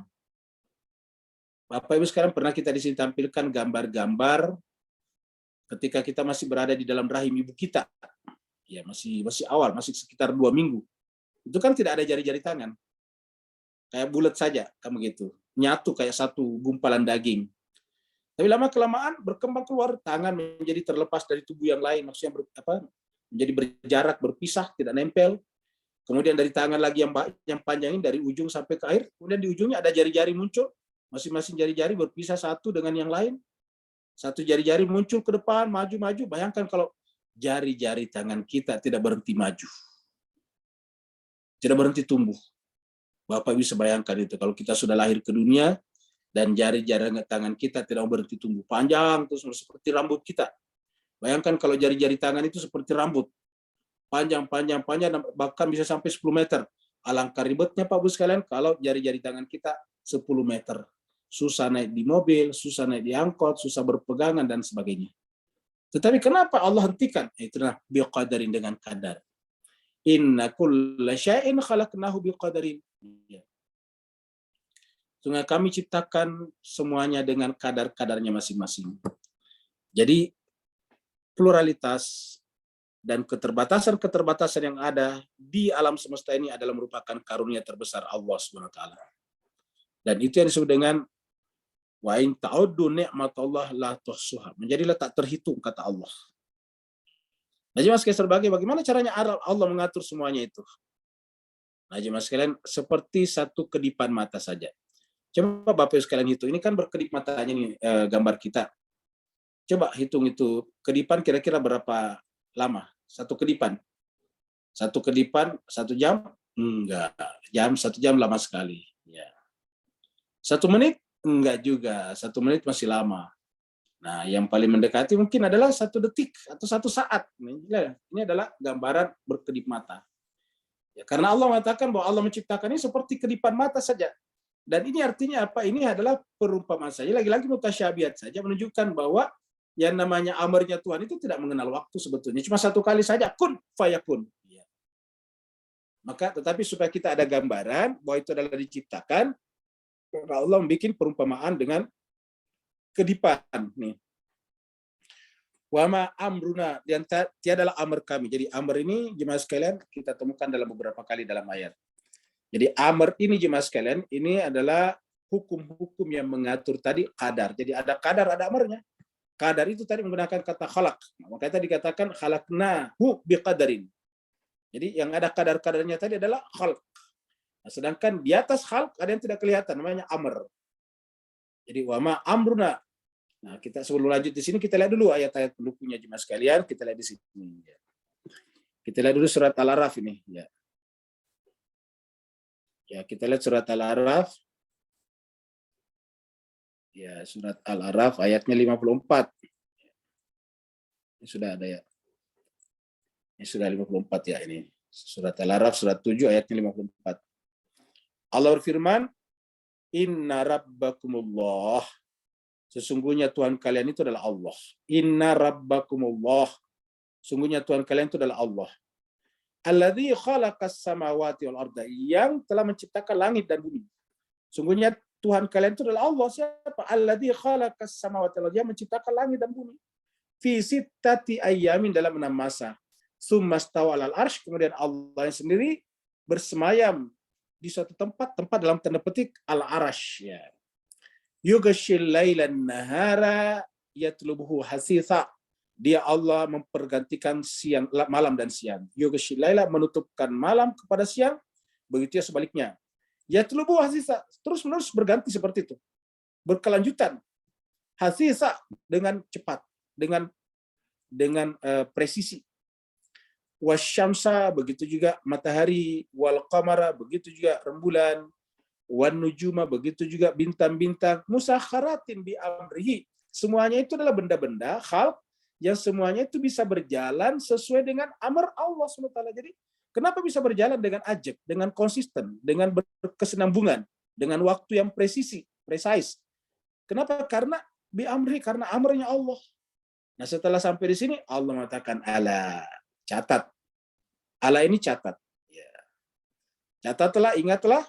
Bapak Ibu sekarang pernah kita di sini tampilkan gambar-gambar ketika kita masih berada di dalam rahim ibu kita. Ya, masih awal, masih sekitar 2 minggu. Itu kan tidak ada jari-jari tangan. Kayak bulat saja, kamu gitu. Nyatu kayak satu gumpalan daging. Tapi lama-kelamaan berkembang keluar, tangan menjadi terlepas dari tubuh yang lain, maksudnya menjadi berjarak, berpisah, tidak nempel. Kemudian dari tangan lagi yang panjangin dari ujung sampai ke akhir, kemudian di ujungnya ada jari-jari muncul, masing-masing jari-jari berpisah satu dengan yang lain. Satu jari-jari muncul ke depan, maju-maju. Bayangkan kalau jari-jari tangan kita tidak berhenti maju, tidak berhenti tumbuh. Bapak bisa bayangkan itu, kalau kita sudah lahir ke dunia dan jari-jari tangan kita tidak berhenti tumbuh, panjang terus seperti rambut kita. Bayangkan kalau jari-jari tangan itu seperti rambut, panjang, bahkan bisa sampai 10 meter. Alangkah ribetnya Pak Bu sekalian kalau jari-jari tangan kita 10 meter. Susah naik di mobil, susah naik di angkot, susah berpegangan, dan sebagainya. Tetapi kenapa Allah hentikan? Itulah biqadarin, dengan kadar. Inna kulla syai'in khalaqnahu biqadarin. Sehingga kami ciptakan semuanya dengan kadar-kadarnya masing-masing. Jadi pluralitas dan keterbatasan-keterbatasan yang ada di alam semesta ini adalah merupakan karunia terbesar Allah SWT. Dan itu yang disebut dengan wa in ta'uddu ni'matallah la tuhsuha. Menjadilah tak terhitung, kata Allah. Nah, jemaah sekalian sebagai bagaimana caranya Allah mengatur semuanya itu? Nah, jemaah sekalian, seperti satu kedipan mata saja. Coba Bapak sekalian hitung, ini kan berkedip matanya nih, gambar kita. Coba hitung itu, kedipan kira-kira berapa lama? Satu kedipan. 1 jam? Enggak. 1 jam lama sekali. Ya. 1 menit? Enggak juga. 1 menit masih lama. Nah, yang paling mendekati mungkin adalah 1 detik atau 1 saat. Ini adalah gambaran berkedip mata. Ya, karena Allah mengatakan bahwa Allah menciptakan ini seperti kedipan mata saja. Dan ini artinya apa? Ini adalah perumpamaan saja. Lagi-lagi mutasyabihat saja, menunjukkan bahwa yang namanya amarnya Tuhan itu tidak mengenal waktu sebetulnya. Cuma 1 kali saja, kun fayakun. Ya. Maka tetapi supaya kita ada gambaran bahwa itu adalah diciptakan, maka Allah membuat perumpamaan dengan kedipan nih. Wama amruna, dan tiadalah amr kami. Jadi amr ini jemaah sekalian kita temukan dalam beberapa kali dalam ayat. Jadi amr ini jemaah sekalian ini adalah hukum-hukum yang mengatur tadi kadar. Jadi ada kadar, ada amrnya. Kadar itu tadi menggunakan kata khalaq. Makanya tadi dikatakan khalaqnahu biqadarin. Jadi yang ada kadar-kadarnya tadi adalah khalq. Nah, sedangkan di atas khalq ada yang tidak kelihatan, namanya amr. Jadi wama amruna. Nah, kita sebelum lanjut di sini kita lihat dulu ayat-ayat pendukungnya jemaah sekalian. Kita lihat di sini. Kita lihat dulu surat Al-A'raf ini. Ya, kita lihat surat Al-A'raf. Ya, surat Al-A'raf ayatnya 54. Ini sudah ada ya. Ini sudah 54 ya ini. Surat Al-A'raf surat 7 ayatnya 54. Allah berfirman, "Inna rabbakumullah." Sesungguhnya Tuhan kalian itu adalah Allah. Inna rabbakumullah. Sungguhnya Tuhan kalian itu adalah Allah. Alladzi khalaqas samawati wal arda, yang telah menciptakan langit dan bumi. Sungguhnya Tuhan kalian itu adalah Allah. Siapa? Alladzi khalaqas samawati wal arda, yang menciptakan langit dan bumi. Fi sittati ayyamin, dalam 6 masa. Tsumma stawa 'alal arsy, kemudian Allah sendiri bersemayam di suatu tempat dalam tanda petik al-arsy ya. Yughshil lailan nahara yatlubuhu hasitha. Dia Allah mempergantikan siang, malam dan siang. Yughshil laila, menutupkan malam kepada siang, begitu ya sebaliknya. Yatlubuhu hasitha, terus-menerus berganti seperti itu. Berkelanjutan. Hasitha, dengan cepat, dengan presisi. Wasyamsa, begitu juga matahari, wal qamara, begitu juga rembulan, wan nujuma, begitu juga bintang-bintang, musakharatin bi amrihi. Semuanya itu adalah benda-benda khalq yang semuanya itu bisa berjalan sesuai dengan amar Allah SWT. Jadi kenapa bisa berjalan dengan ajak, dengan konsisten, dengan berkesinambungan, dengan waktu yang precise. Kenapa? Karena bi amrihi, karena amarnya Allah. Nah, setelah sampai di sini Allah mengatakan ala, catat. Ala ini catat. Ya. Catatlah, ingatlah,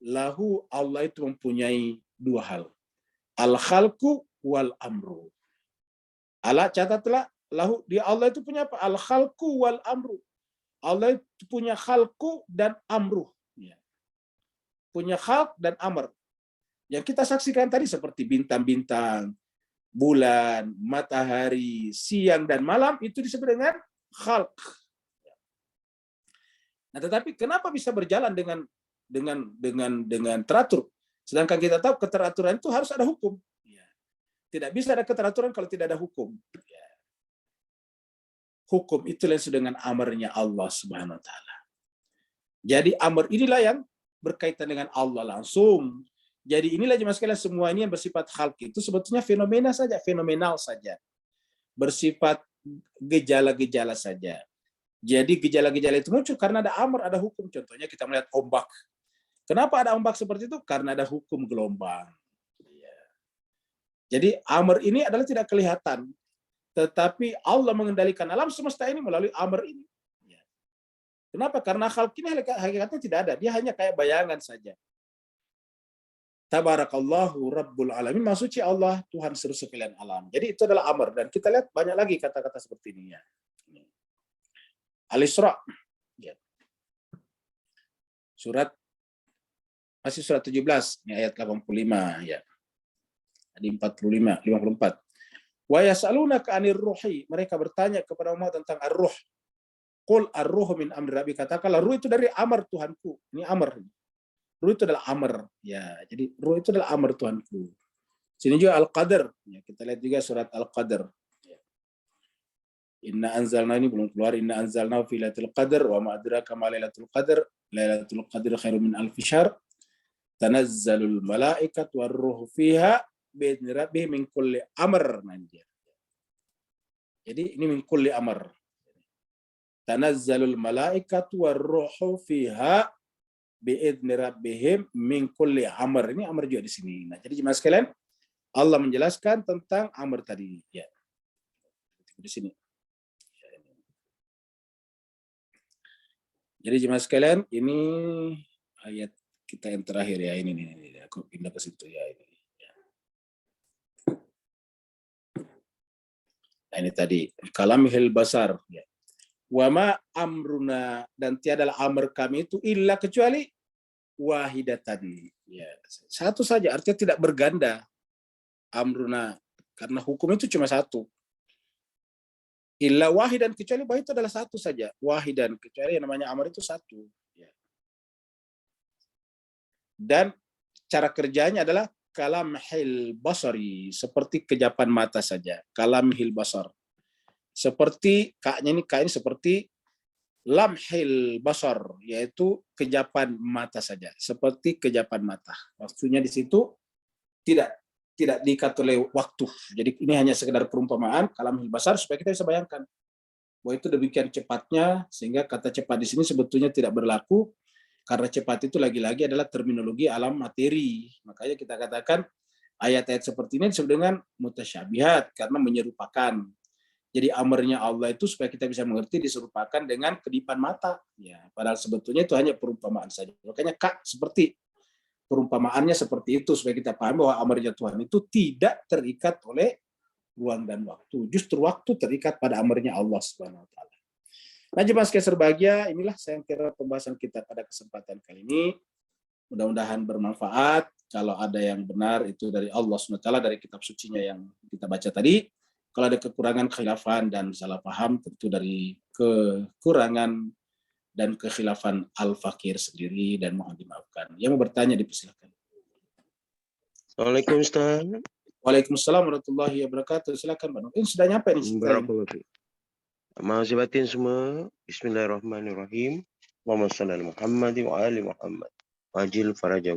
lahu, Allah itu mempunyai 2 hal. Al-khalqu wal amru. Ala, catatlah, lahu, dia Allah itu punya apa? Al-khalqu wal amru. Allah itu punya khalqu dan amru. Ya. Punya khalq dan amr. Yang kita saksikan tadi seperti bintang-bintang, bulan, matahari, siang dan malam, itu disebut dengan khalq. Nah, tetapi kenapa bisa berjalan dengan teratur? Sedangkan kita tahu keteraturan itu harus ada hukum. Tidak bisa ada keteraturan kalau tidak ada hukum. Hukum itu langsung dengan amarnya Allah Subhanahu wa taala. Jadi amar inilah yang berkaitan dengan Allah langsung. Jadi inilah jemaah sekalian, semua ini yang bersifat khalq itu sebetulnya fenomenal saja. Bersifat gejala-gejala saja. Jadi gejala-gejala itu muncul karena ada amar, ada hukum. Contohnya kita melihat ombak. Kenapa ada ombak seperti itu? Karena ada hukum gelombang. Jadi amar ini adalah tidak kelihatan. Tetapi Allah mengendalikan alam semesta ini melalui amar ini. Kenapa? Karena khalq ini hakikatnya tidak ada. Dia hanya kayak bayangan saja. Tabarakallahu Rabbul Alamin. Maksudnya Allah, Tuhan seluruh sekalian alam. Jadi itu adalah amar. Dan kita lihat banyak lagi kata-kata seperti ini ya. Al-Isra. Masih surat 17, ini ayat 85 ya. Di 54. Wa yas'alunaka 'anir ruhi. Mereka bertanya kepada Muhammad tentang ar-ruh. Qul ar-ruhu min amri rabbi. Katakanlah ruh itu dari amar Tuhanku. Ini amar. Ruh itu adalah amar. Ya, jadi ruh itu adalah amar Tuhanku. Sini juga Al-Qadar. Ya, kita lihat juga surat Al-Qadar. Inna anzalna, ini belum keluar. Inna anzalna fi lailatul qadar wa ma adraka ma lailatul qadar. Lailatul qadar khairum min alfi syahr. Tanazzalul malaikatu war ruhu fiha bi'idzni rabbihim min kulli amr. Jadi ini min kulli amr. Tanazzalul malaikatu war ruhu fiha bi'idzni rabbihim min kulli amr. Ini amr juga di sini. Nah, jadi jemaah sekalian, Allah menjelaskan tentang amr tadi ya. Di sini. Jadi jemaah sekalian, ini ayat kita yang terakhir ya, ini aku pindah ke situ ya ini. Nah, ini tadi kalamihil basar ya. Wa ma amruna, dan tiadalah amr kami itu illa kecuali wahidatan ya. Satu saja, artinya tidak berganda amruna, karena hukum itu cuma satu. Illa wahidan, kecuali bahwa itu adalah satu saja. Wahidan, kecuali yang namanya amar itu satu. Dan cara kerjanya adalah kalamhil basari, seperti kejapan mata saja. Kalamhil basar. Seperti kaknya ini, kak ini seperti lamhil basar, yaitu kejapan mata saja, seperti kejapan mata. Maksudnya di situ tidak diikat oleh waktu. Jadi ini hanya sekedar perumpamaan kalamhil basar supaya kita bisa bayangkan bahwa itu demikian cepatnya, sehingga kata cepat di sini sebetulnya tidak berlaku karena cepat itu lagi-lagi adalah terminologi alam materi. Makanya kita katakan ayat-ayat seperti ini disebut dengan mutasyabihat karena menyerupakan. Jadi amarnya Allah itu supaya kita bisa mengerti diserupakan dengan kedipan mata. Ya, padahal sebetulnya itu hanya perumpamaan saja. Makanya kak seperti perumpamaannya seperti itu supaya kita paham bahwa amarnya Tuhan itu tidak terikat oleh ruang dan waktu. Justru waktu terikat pada amarnya Allah Subhanahu wa taala. Nah, jemaah sekalian berbahagia, inilah saya kira pembahasan kita pada kesempatan kali ini. Mudah-mudahan bermanfaat. Kalau ada yang benar itu dari Allah Subhanahu wa taala, dari kitab sucinya yang kita baca tadi. Kalau ada kekurangan, khilafan dan salah paham tentu dari kekurangan dan kekhilafan al-fakir sendiri dan mohon dimaafkan. Yang mau bertanya dipersilakan. Assalamualaikum Ustaz. Waalaikumsalam warahmatullahi wabarakatuh. Silakan Bang. Ini sudah nyampe nih. Barakallahu fiik. Maaf batin semua. Bismillahirrahmanirrahim. Allahumma shalli ala Muhammad wa ali Muhammad. Wajil farajahu.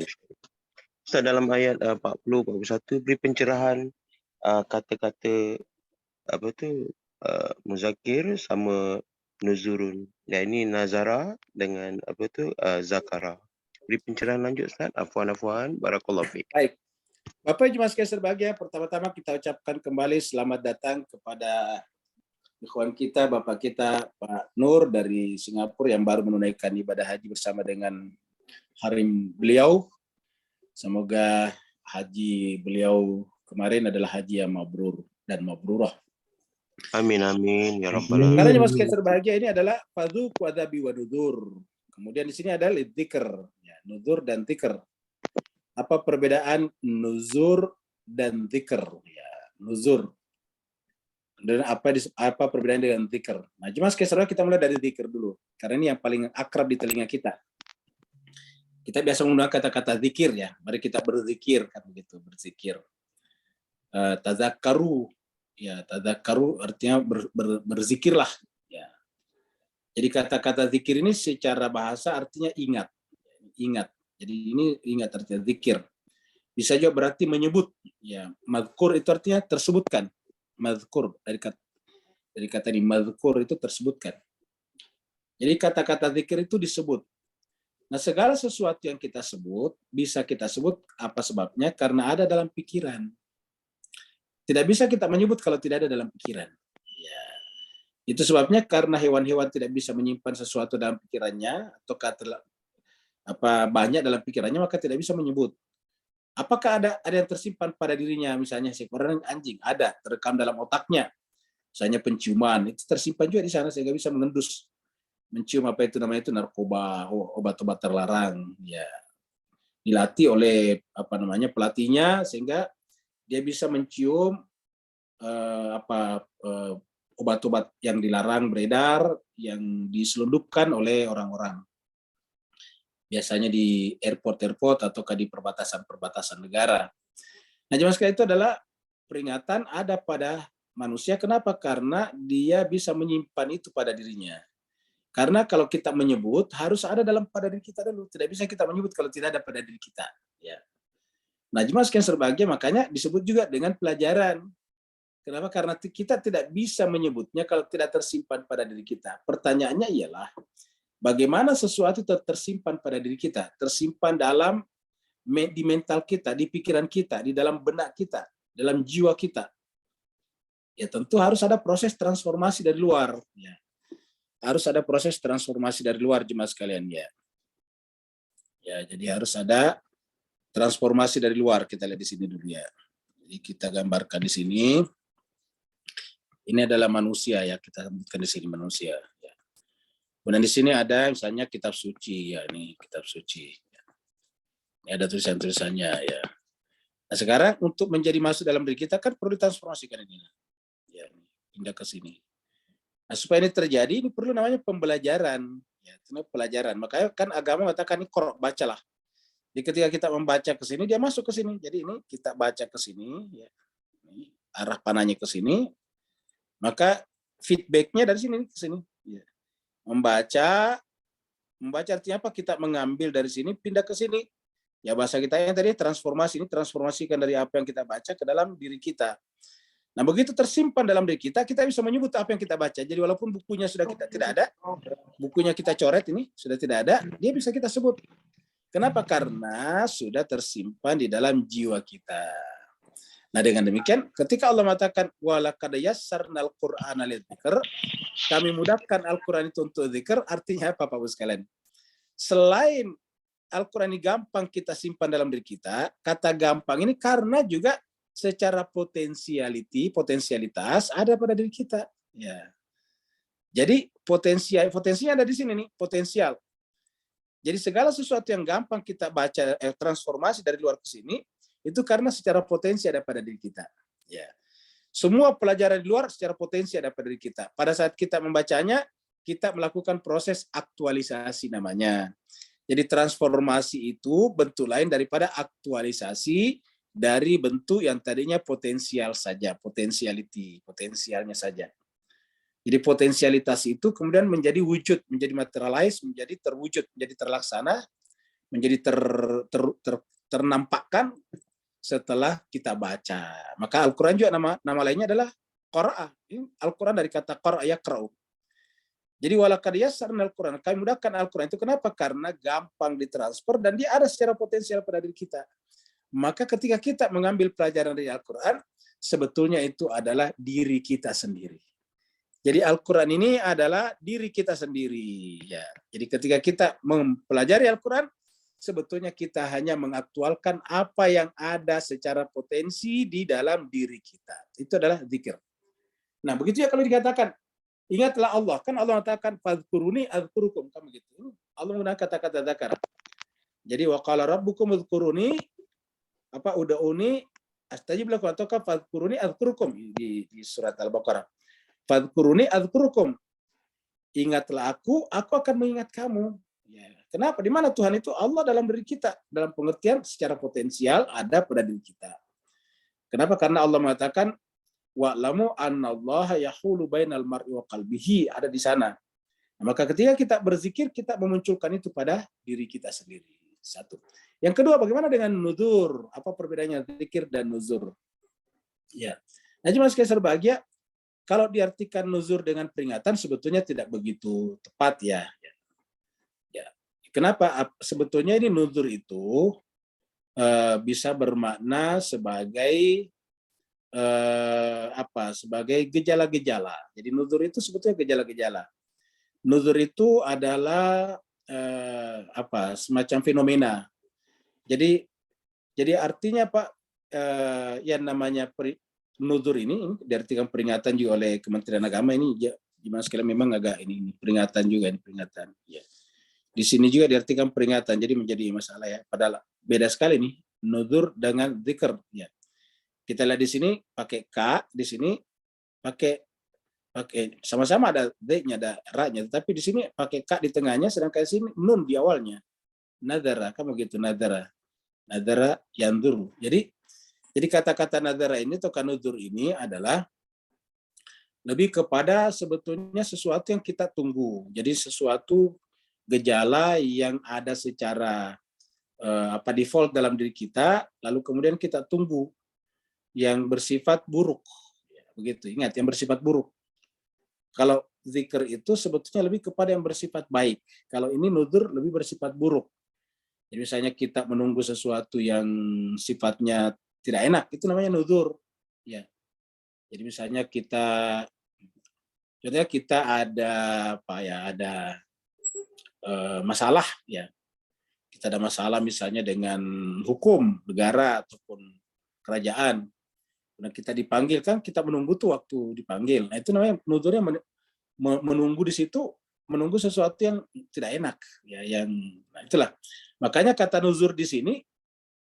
Ustaz, dalam ayat 40-41 beri pencerahan kata-kata apa tu muzakir sama nuzurun. Dan ini nazara dengan apa tu zakara. Beri pencerahan lanjut Ustaz. Afwan barakallahu fiik. Baik. Bapak Ibu sekalian berbahagia, pertama-tama kita ucapkan kembali selamat datang kepada ikhwan kita, Bapak kita Pak Nur dari Singapura yang baru menunaikan ibadah haji bersama dengan harim beliau. Semoga haji beliau kemarin adalah haji yang mabrur dan mabrurah. Amin ya rabbal alamin. Karena jemaah sekalian berbahagia ini adalah fadzuqu adzabi wa nudzur. Kemudian di sini ada dzikr, ya, nuzur dan dzikr. Apa perbedaan nuzur dan dzikr? Ya, nuzur. Dan apa perbedaan dengan dzikr? Nah, jemaah sekalian kita mulai dari dzikr dulu. Karena ini yang paling akrab di telinga kita. Kita biasa menggunakan kata-kata zikir ya. Mari kita berzikir kan begitu, berzikir. Tazakkaru. Ya, tazakkaru artinya berzikirlah. Ya. Jadi kata-kata zikir ini secara bahasa artinya ingat. Ingat. Jadi ini ingat artinya zikir. Bisa juga berarti menyebut. Ya, mazkur itu artinya tersebutkan. Mazkur dari kata ini mazkur itu tersebutkan. Jadi kata-kata zikir itu disebut. Nah, segala sesuatu yang kita sebut bisa kita sebut apa sebabnya? Karena ada dalam pikiran. Tidak bisa kita menyebut kalau tidak ada dalam pikiran. Ya. Itu sebabnya karena hewan-hewan tidak bisa menyimpan sesuatu dalam pikirannya atau banyak dalam pikirannya, maka tidak bisa menyebut. Apakah ada yang tersimpan pada dirinya, misalnya seekor anjing, ada terekam dalam otaknya, misalnya penciuman itu tersimpan juga di sana sehingga bisa mengendus, mencium apa itu namanya itu narkoba, obat-obat terlarang, ya dilatih oleh pelatihnya sehingga dia bisa mencium obat-obat yang dilarang beredar yang diselundupkan oleh orang-orang. Biasanya di airport atau di perbatasan negara. Nah, jemaah sekalian, itu adalah peringatan ada pada manusia. Kenapa? Karena dia bisa menyimpan itu pada dirinya. Karena kalau kita menyebut harus ada pada diri kita dulu. Tidak bisa kita menyebut kalau tidak ada pada diri kita. Ya. Nah, jemaah sekalian berbahagia, makanya disebut juga dengan pelajaran. Kenapa? Karena kita tidak bisa menyebutnya kalau tidak tersimpan pada diri kita. Pertanyaannya ialah, bagaimana sesuatu tersimpan pada diri kita, tersimpan di mental kita, di pikiran kita, di dalam benak kita, dalam jiwa kita. Ya tentu harus ada proses transformasi dari luar. Ya. Harus ada proses transformasi dari luar, jemaah sekalian. Ya, jadi harus ada transformasi dari luar. Kita lihat di sini dulu ya. Jadi kita gambarkan di sini. Ini adalah manusia ya, kita sebutkan di sini manusia. Ya. Kemudian di sini ada misalnya kitab suci ya, ini kitab suci. Ya. Ini ada tulisan-tulisannya ya. Nah, sekarang untuk menjadi masuk dalam diri kita kan perlu ditransformasikan ini. Ya, pindah ke sini. Nah, supaya ini terjadi, ini perlu namanya pembelajaran. Ya, itu pelajaran. Makanya kan agama mengatakan ini bacalah. Jadi ketika kita membaca ke sini, dia masuk ke sini. Jadi ini kita baca ke sini, ya. Ini, arah panahnya ke sini, maka feedbacknya dari sini ke sini. Ya. Membaca artinya apa? Kita mengambil dari sini, pindah ke sini. Ya bahasa kita yang tadi transformasi, ini transformasikan dari apa yang kita baca ke dalam diri kita. Nah begitu tersimpan dalam diri kita, kita bisa menyebut apa yang kita baca. Jadi walaupun bukunya sudah kita tidak ada, bukunya kita coret ini sudah tidak ada, dia bisa kita sebut. Kenapa? Karena sudah tersimpan di dalam jiwa kita. Nah dengan demikian, ketika Allah mengatakan walaqad yassarnal Qur'ana lidzikr, kami mudahkan Al-Quran itu untuk zikir, artinya apa Bapak Ibu sekalian? Selain Al-Quran ini gampang kita simpan dalam diri kita, kata gampang ini karena juga secara potensialitas ada pada diri kita. Ya. Jadi potensinya ada di sini nih, potensial. Jadi segala sesuatu yang gampang kita baca, transformasi dari luar ke sini, itu karena secara potensi ada pada diri kita. Ya. Semua pelajaran di luar secara potensi ada pada diri kita. Pada saat kita membacanya, kita melakukan proses aktualisasi namanya. Jadi transformasi itu bentuk lain daripada aktualisasi dari bentuk yang tadinya potensial saja, potensialnya saja. Jadi potensialitas itu kemudian menjadi wujud, menjadi materialize, menjadi terwujud, menjadi terlaksana, menjadi ternampakkan setelah kita baca. Maka Al-Quran juga nama lainnya adalah Qara'a. Al-Quran dari kata Qara'a yaqra'u. Jadi walaqad yassarnal Qur'an, kami mudahkan Al-Quran itu kenapa? Karena gampang ditransfer dan dia ada secara potensial pada diri kita. Maka ketika kita mengambil pelajaran dari Al-Quran, sebetulnya itu adalah diri kita sendiri. Jadi Al-Quran ini adalah diri kita sendiri. Ya. Jadi ketika kita mempelajari Al-Quran, sebetulnya kita hanya mengaktualkan apa yang ada secara potensi di dalam diri kita. Itu adalah zikir. Nah begitu ya kalau dikatakan, ingatlah Allah. Kan Allah mengatakan, fadhkuruni adzkurukum. Kan begitu. Allah menggunakan kata-kata dzakar. Jadi, wa qala rabbukum adzkuruni, uda'uni, astajib lakum, atau fadhkuruni adzkurukum. Di surat Al-Baqarah. Fadhkuruni adzkurukum. Ingatlah aku akan mengingat kamu. Ya. Kenapa? Di mana Tuhan itu? Allah dalam diri kita. Dalam pengertian secara potensial ada pada diri kita. Kenapa? Karena Allah mengatakan, wa'lamu annallaha yahulu bainal mar'i wa qalbihi, ada di sana. Nah, maka ketika kita berzikir, kita memunculkan itu pada diri kita sendiri. Satu. Yang kedua, bagaimana dengan nuzur? Apa perbedaannya zikir dan nuzur? Ya. Nah, cuma sekali berbahagia, kalau diartikan nuzur dengan peringatan sebetulnya tidak begitu tepat ya. Ya. Kenapa? Sebetulnya ini nuzur itu bisa bermakna sebagai sebagai gejala-gejala. Jadi nuzur itu sebetulnya gejala-gejala. Nuzur itu adalah semacam fenomena. Jadi artinya Pak, yang namanya nuzur ini diartikan peringatan juga oleh Kementerian Agama ini gimana sekali memang agak ini peringatan juga ini peringatan. Ya. Di sini juga diartikan peringatan, jadi menjadi masalah ya. Padahal beda sekali nih nuzur dengan zikr. Ya. Kita lihat di sini pakai K, di sini pakai sama-sama ada D-nya, ada ra-nya, tapi di sini pakai K di tengahnya, sedangkan di sini nun di awalnya. Nadara, kan begitu nadara. Nadara yanzuru. Jadi kata-kata nadara ini atau kanuzur ini adalah lebih kepada sebetulnya sesuatu yang kita tunggu. Jadi sesuatu gejala yang ada secara default dalam diri kita, lalu kemudian kita tunggu yang bersifat buruk. Ya, begitu, ingat yang bersifat buruk. Kalau zikir itu sebetulnya lebih kepada yang bersifat baik. Kalau ini nuzur lebih bersifat buruk. Jadi misalnya kita menunggu sesuatu yang sifatnya tidak enak, itu namanya nuzur. Ya. Jadi misalnya kita ada masalah ya. Kita ada masalah misalnya dengan hukum negara ataupun kerajaan. Nah, kita dipanggil kan, kita menunggu tuh waktu dipanggil. Nah, itu namanya nuzurnya menunggu di situ, menunggu sesuatu yang tidak enak, ya nah itulah. Makanya kata nuzur di sini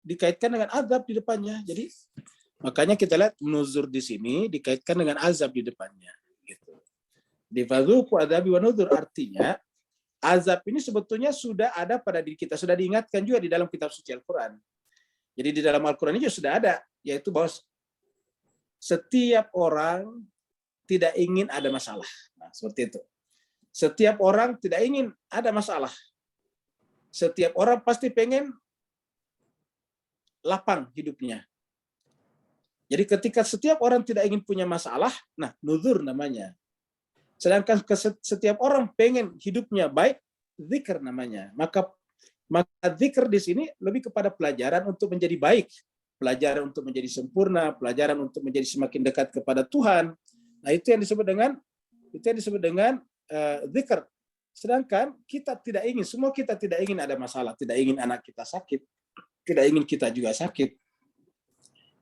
dikaitkan dengan azab di depannya. Jadi makanya kita lihat nuzur di sini dikaitkan dengan azab di depannya gitu. Di fadzuqu adzabi wa nuzur, artinya azab ini sebetulnya sudah ada pada diri kita, sudah diingatkan juga di dalam kitab suci Al-Quran. Jadi di dalam Al-Quran ini juga sudah ada, yaitu bahwa setiap orang tidak ingin ada masalah. Nah, seperti itu. Setiap orang tidak ingin ada masalah. Setiap orang pasti pengen lapang hidupnya. Jadi ketika setiap orang tidak ingin punya masalah, nah nuzur namanya. Sedangkan setiap orang pengen hidupnya baik, zikr namanya. Maka zikr di sini lebih kepada pelajaran untuk menjadi baik, pelajaran untuk menjadi sempurna, pelajaran untuk menjadi semakin dekat kepada Tuhan. Nah, itu yang disebut dengan zikr. Sedangkan kita tidak ingin, semua kita tidak ingin ada masalah, tidak ingin anak kita sakit, tidak ingin kita juga sakit,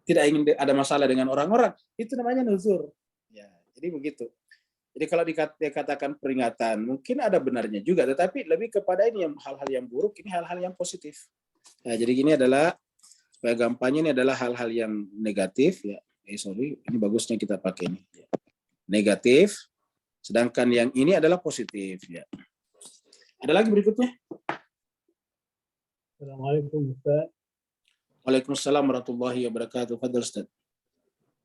tidak ingin ada masalah dengan orang-orang. Itu namanya nuzur. Ya, jadi begitu. Jadi kalau dikatakan peringatan, mungkin ada benarnya juga, tetapi lebih kepada ini yang hal-hal yang buruk, ini hal-hal yang positif. Nah, jadi ini adalah, supaya gampangnya ini adalah hal-hal yang negatif. Ya, ini bagusnya kita pakai ini. Negatif, sedangkan yang ini adalah positif. Ya. Ada lagi berikutnya? Assalamualaikum Ustaz. Waalaikumsalam warahmatullahi wabarakatuh. Fadhil Ustaz.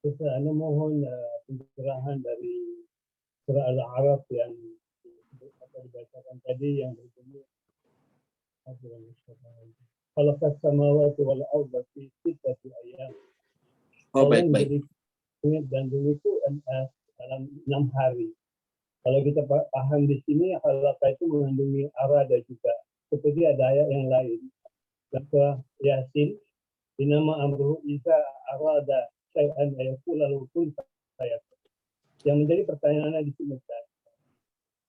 Ustaz, Anda mohon pencerahan dari surah Al-A'raf yang dibacakan tadi yang berbunyi khalaqas samawati wal arda fi sittati ayyam. Oh, baik. Dan bumi itu dalam 6 hari. Kalau kita paham di sini, khalaqa itu mengandungi arada juga. Seperti ada ayat yang lain. Surah Yasin, inama amruhu iza arada syai'an yaqulu lahu kun fayakun. Yang menjadi pertanyaannya di sini,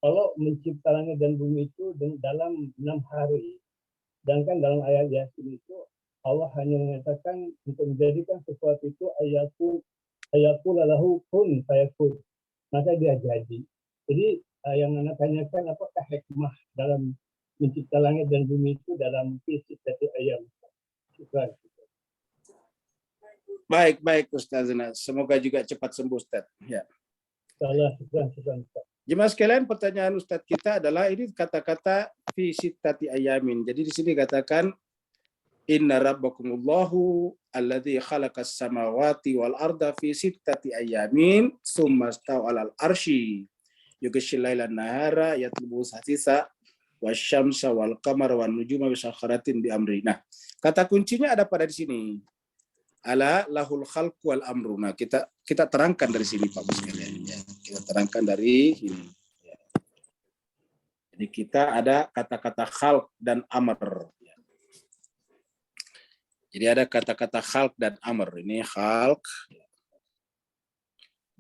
kalau mencipta langit dan bumi itu dalam 6 hari, sedangkan dalam ayat Yasin itu Allah hanya mengatakan untuk menjadikan sesuatu itu ayakul lahu kun fayakun, maka dia jadi. Jadi yang Anda tanyakan, apakah hikmah dalam mencipta langit dan bumi itu dalam fisik dari ayam? Baik Ustazana. Semoga juga cepat sembuh Ustaz. Ya. Jemaah sekalian, pertanyaan Ustaz kita adalah ini kata-kata fi sittati ayamin. Jadi di sini katakan inna rabbakumullahu alladzi khalaqas samawati wal arda fi sittati ayamin tsumma stawa 'alal arsy yughshil laila nahara yatlubu hasisa wasyamsa wal qamara wan nujuma bisakharatin bi amri. Nah, kata kuncinya ada pada di sini. Ala lahul khalqu wal amru. Nah, kita terangkan dari sini Pak sekalian ya. Kita terangkan dari sini. Ya. Jadi kita ada kata-kata khalq dan amr. Ya. Jadi ada kata-kata khalq dan amr. Ini khalq.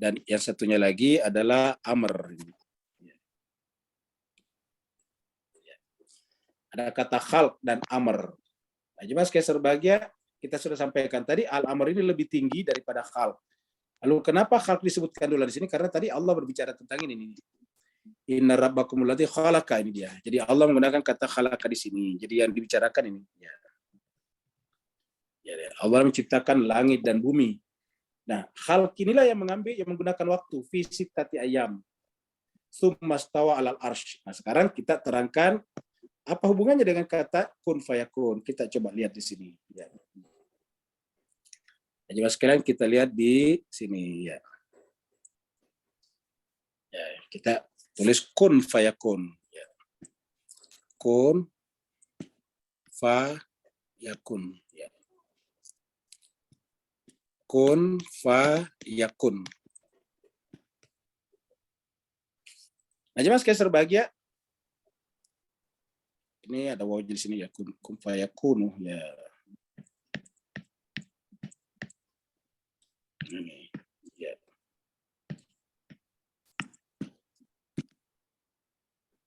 Dan yang satunya lagi adalah amr. Ya. Ada kata khalq dan amr. Nah, jemaah sekalian berbahagia, kita sudah sampaikan tadi al-amr ini lebih tinggi daripada khalq. Lalu kenapa khalq disebutkan dulu di sini? Karena tadi Allah berbicara tentang ini. Inna rabbakumul ladzi khalaqa, ini dia. Jadi Allah menggunakan kata khalaqa di sini. Jadi yang dibicarakan ini. Ya. Ya, Allah menciptakan langit dan bumi. Nah, khalq inilah yang menggunakan waktu fi sittati ayyam. Tsumma stawa 'alal arsy. Nah, sekarang kita terangkan apa hubungannya dengan kata kun fayakun. Kita coba lihat di sini. Ya. Jadi sekalian kita lihat di sini ya. Ya, kita tulis kun fayakun. Ya. Kun fayakun. Ya. Kun fayakun. Nah, jemaah sekalian berbahagia. Ini ada waw di sini ya, kun fayakun ya. Ini ya.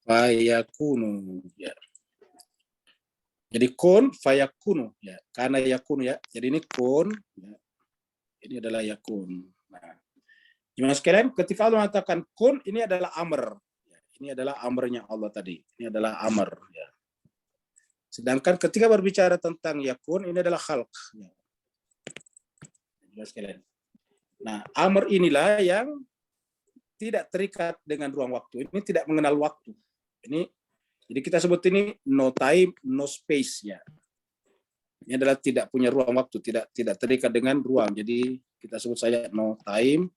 Fayakunu ya. Jadi kun fayakunu ya, karena yakunu ya. Jadi ini kun ya. Ini adalah yakun. Nah, jemaah sekalian, ketika Allah mengatakan kun, ini adalah amr. Ya, ini adalah amrnya Allah tadi. Ini adalah amr ya. Sedangkan ketika berbicara tentang yakun, ini adalah khalq ya. Jemaah sekalian. Nah, amr inilah yang tidak terikat dengan ruang waktu. Ini tidak mengenal waktu. Ini Jadi kita sebut ini no time, no space ya. Ini adalah tidak punya ruang waktu, tidak terikat dengan ruang. Jadi kita sebut saja no time,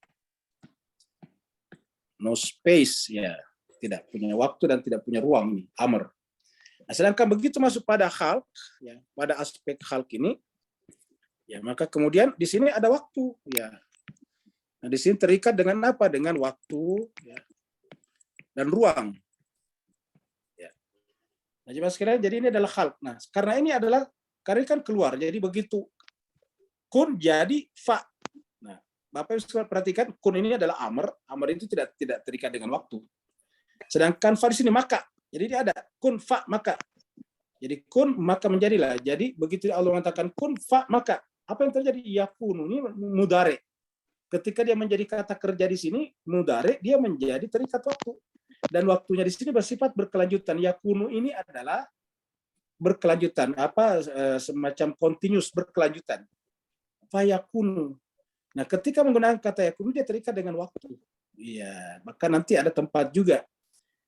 no space ya. Tidak punya waktu dan tidak punya ruang ini, amr. Nah, sedangkan begitu masuk pada khalq ya, pada aspek khalq ini ya, maka kemudian di sini ada waktu ya. Nah, di sini terikat dengan apa? Dengan waktu ya, dan ruang. Ya. Nah, coba sekalian, jadi ini adalah khalq. Nah, karena ini adalah karena kan keluar, jadi begitu kun jadi fa. Nah, Bapak Ibu perhatikan, kun ini adalah amr. Amr itu tidak terikat dengan waktu. Sedangkan fa di sini maka. Jadi dia ada kun fa maka. Jadi kun maka menjadilah. Jadi begitu Allah mengatakan kun fa maka, apa yang terjadi? Yakunu ini mudare. Ketika dia menjadi kata kerja di sini mudare, dia menjadi terikat waktu. Dan waktunya di sini bersifat berkelanjutan. Yakunu ini adalah berkelanjutan, semacam continuous, berkelanjutan. Fa yakunu. Nah, ketika menggunakan kata yakunu dia terikat dengan waktu. Iya, maka nanti ada tempat juga.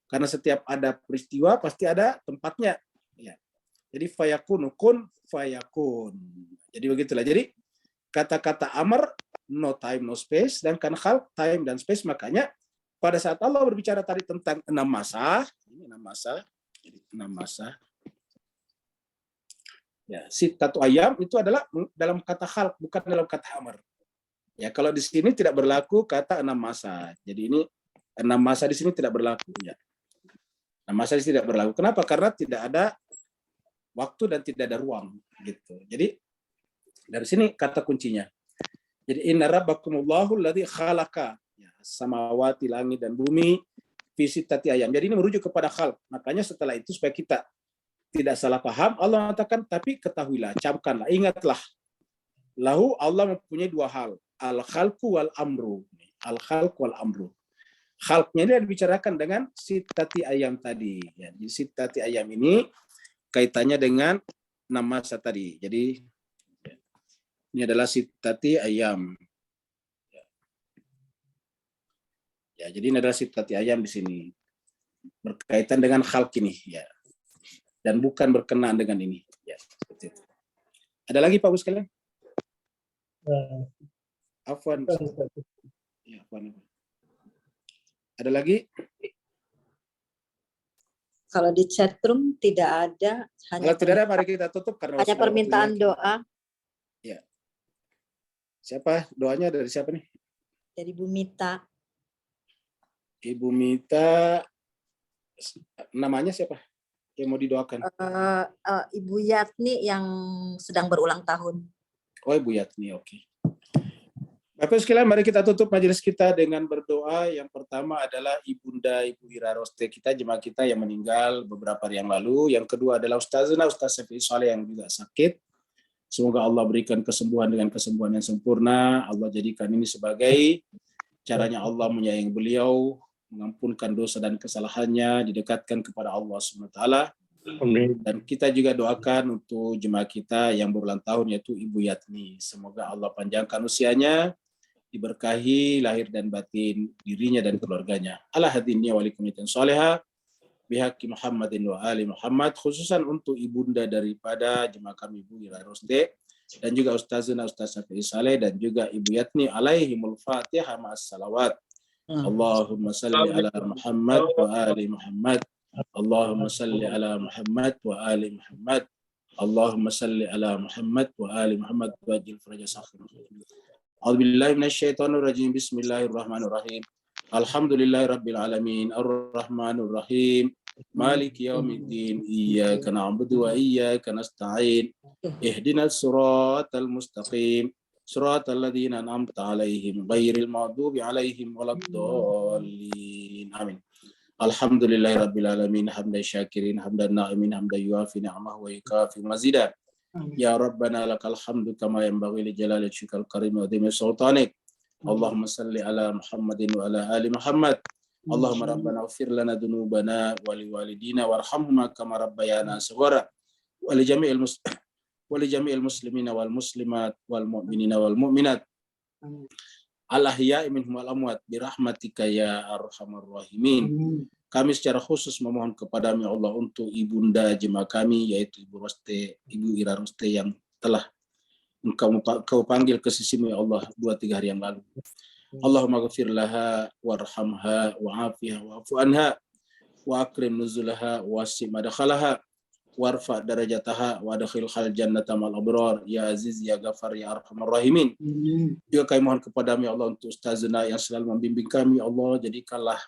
Karena setiap ada peristiwa pasti ada tempatnya. Ya. Jadi fayakun, kun fayakun. Jadi begitulah. Jadi kata-kata amr, no time, no space, dan kan khalq, time dan space. Makanya pada saat Allah berbicara tadi tentang 6 masa, ini 6 masa, jadi 6 masa. Ya, sittatu ayam itu adalah dalam kata khalq, bukan dalam kata amr. Ya, kalau di sini tidak berlaku kata 6 masa. Jadi ini 6 masa di sini tidak berlaku ya. Nah, masa tidak berlaku. Kenapa? Karena tidak ada waktu dan tidak ada ruang gitu. Jadi dari sini kata kuncinya. Jadi inna rabbakumullahu alladzi khalaqa ya, samawati, langit dan bumi fi sittati ayam. Jadi ini merujuk kepada khalq. Makanya setelah itu supaya kita tidak salah paham, Allah mengatakan tapi ketahuilah, camkanlah, ingatlah. Lahu Allah mempunyai 2 hal, al-khalqu wal amru. Al-khalqu wal amru. Khalqnya ini dibicarakan dengan sittati ayam tadi. Ya, di sittati ayam ini kaitannya dengan 6 masa tadi. Jadi ini adalah sittati ayam. Ya, jadi ini adalah sittati ayam di sini. Berkaitan dengan khalq ini. Ya. Dan bukan berkenaan dengan ini. Ya, seperti itu. Ada lagi Pak Bu sekalian? Afwan. Ya, afwan. Ada lagi? Kalau di chatroom tidak ada, hanya Kalau tidak ada, mari kita tutup karena hanya permintaan doa Ya. Siapa? Doanya dari siapa nih? dari Bu Mita. Ibu Mita. Namanya siapa? Yang mau didoakan? Ibu Yatni yang sedang berulang tahun. Oh, Ibu Yatni, oke. Bapak sekalian, mari kita tutup majelis kita dengan berdoa. Yang pertama adalah Ibunda Ibu Ira Roste kita, jemaah kita yang meninggal beberapa hari yang lalu. Yang kedua adalah Ustaz Syafi'i Saleh yang juga sakit. Semoga Allah berikan kesembuhan dengan kesembuhan yang sempurna. Allah jadikan ini sebagai caranya Allah menyayangi beliau, mengampunkan dosa dan kesalahannya, didekatkan kepada Allah SWT. Dan kita juga doakan untuk jemaah kita yang berulang tahun, yaitu Ibu Yatni. Semoga Allah panjangkan usianya, diberkahi lahir dan batin dirinya dan keluarganya. Ala hadinnya walikumitin soleha bihaqi Muhammadin wa ali Muhammad, khususan untuk ibunda daripada jemaah kami Ibu Ira Roste dan juga Ustaz Syafi'i Saleh dan juga Ibu Yatni alaihimul fatihah ma'as salawat. Allahumma salli ala Muhammad wa ali Muhammad. Allahumma salli ala Muhammad wa ali Muhammad. Allahumma salli ala Muhammad wa ali Muhammad wa ajil faraja sakhir. A'udzubillahi minasyaitonir rajim. Bismillahirrahmanirrahim. Alhamdulillahirabbil alamin. Arrahmanir rahim. Maliki yaumiddin. Iyyaka na'budu wa iyyaka nasta'in. Ihdinas siratal mustaqim. Siratal ladzina an'amta 'alaihim ghairil maghdubi 'alaihim waladdallin. Amin. Alhamdulillahirabbil alamin. Hamdan syakirin, hamdan na'imin, hamdan yuafi ni'amahu wa yukafi mazidah. Ya Rabbana lakal hamdu kama yanbaghi li jalali wajhikal karim wa dhimmi sultanik. Allahumma salli ala Muhammadin wa ala ali Muhammad. Allahumma rabbana ighfir lana dhunubana wa li walidina warhamhuma kama rabbayana shaghara. Wa li jami'il muslimina wal muslimat wal mu'minina wal mu'minat. Al ahya'i minhum wal amwat bi rahmatika ya arhamar rahimin. Kami secara khusus memohon kepadamu ya Allah untuk ibunda jemaah kami, yaitu Ibu Ira Roste yang telah Engkau panggil ke sisimu ya Allah 2-3 hari yang lalu. Allahumma ghafir laha warhamha wa'afiha wa'fu anha wa akrim nuzulaha wasi' madkhalaha warfa darajataha wa adkhilhal jannata mal abrar ya aziz ya ghafar ya arhamar rahimin. Juga kami mohon kepadamu ya Allah untuk ustazuna yang selalu membimbing kami ya Allah, jadikanlah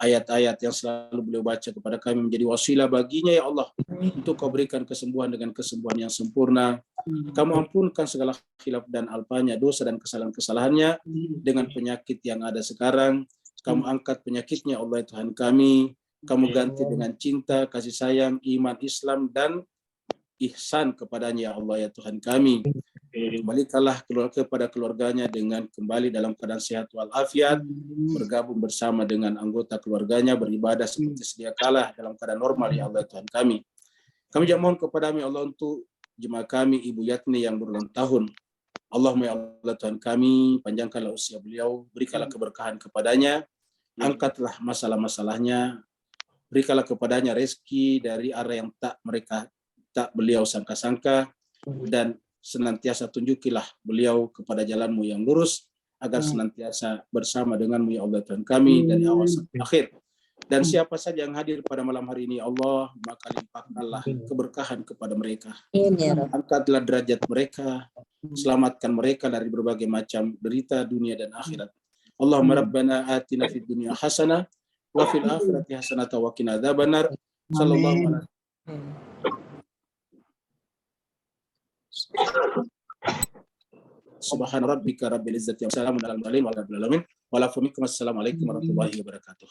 ayat-ayat yang selalu beliau baca kepada kami menjadi wasilah baginya ya Allah, untuk Kau berikan kesembuhan dengan kesembuhan yang sempurna. Kamu ampunkan segala khilaf dan alpanya, dosa dan kesalahan-kesalahannya dengan penyakit yang ada sekarang. Kamu angkat penyakitnya Allah Tuhan kami. Kamu ganti dengan cinta, kasih sayang, iman, Islam, dan ihsan kepadanya ya Allah ya Tuhan kami. Kembalikanlah kepada keluarganya dengan kembali dalam keadaan sehat walafiat, bergabung bersama dengan anggota keluarganya, beribadah seperti sedia kala dalam keadaan normal ya Allah Tuhan kami. Kami juga mohon kepadamu ya Allah untuk jemaah kami Ibu Yatni yang berulang tahun. Allahumma ya Allah Tuhan kami, panjangkanlah usia beliau, berikanlah keberkahan kepadanya, angkatlah masalah-masalahnya, berikanlah kepadanya rezeki dari arah yang tak beliau sangka-sangka, dan senantiasa tunjukilah beliau kepada jalanmu yang lurus, agar senantiasa bersama denganmu ya Allah Tuhan kami dari awal sampai akhir. Dan siapa saja yang hadir pada malam hari ini Allah, maka limpahkanlah keberkahan kepada mereka. Angkatlah derajat mereka, selamatkan mereka dari berbagai macam derita dunia dan akhirat. Allahumma rabbana atina fid dunya hasanah wa fil akhirati hasanah wa qina adzabannar. Sallallahu alaihi Subhana rabbika rabbil izzati wa salamun alal mursalin walhamdulillahi rabbil alamin. Assalamualaikum warahmatullahi wabarakatuh.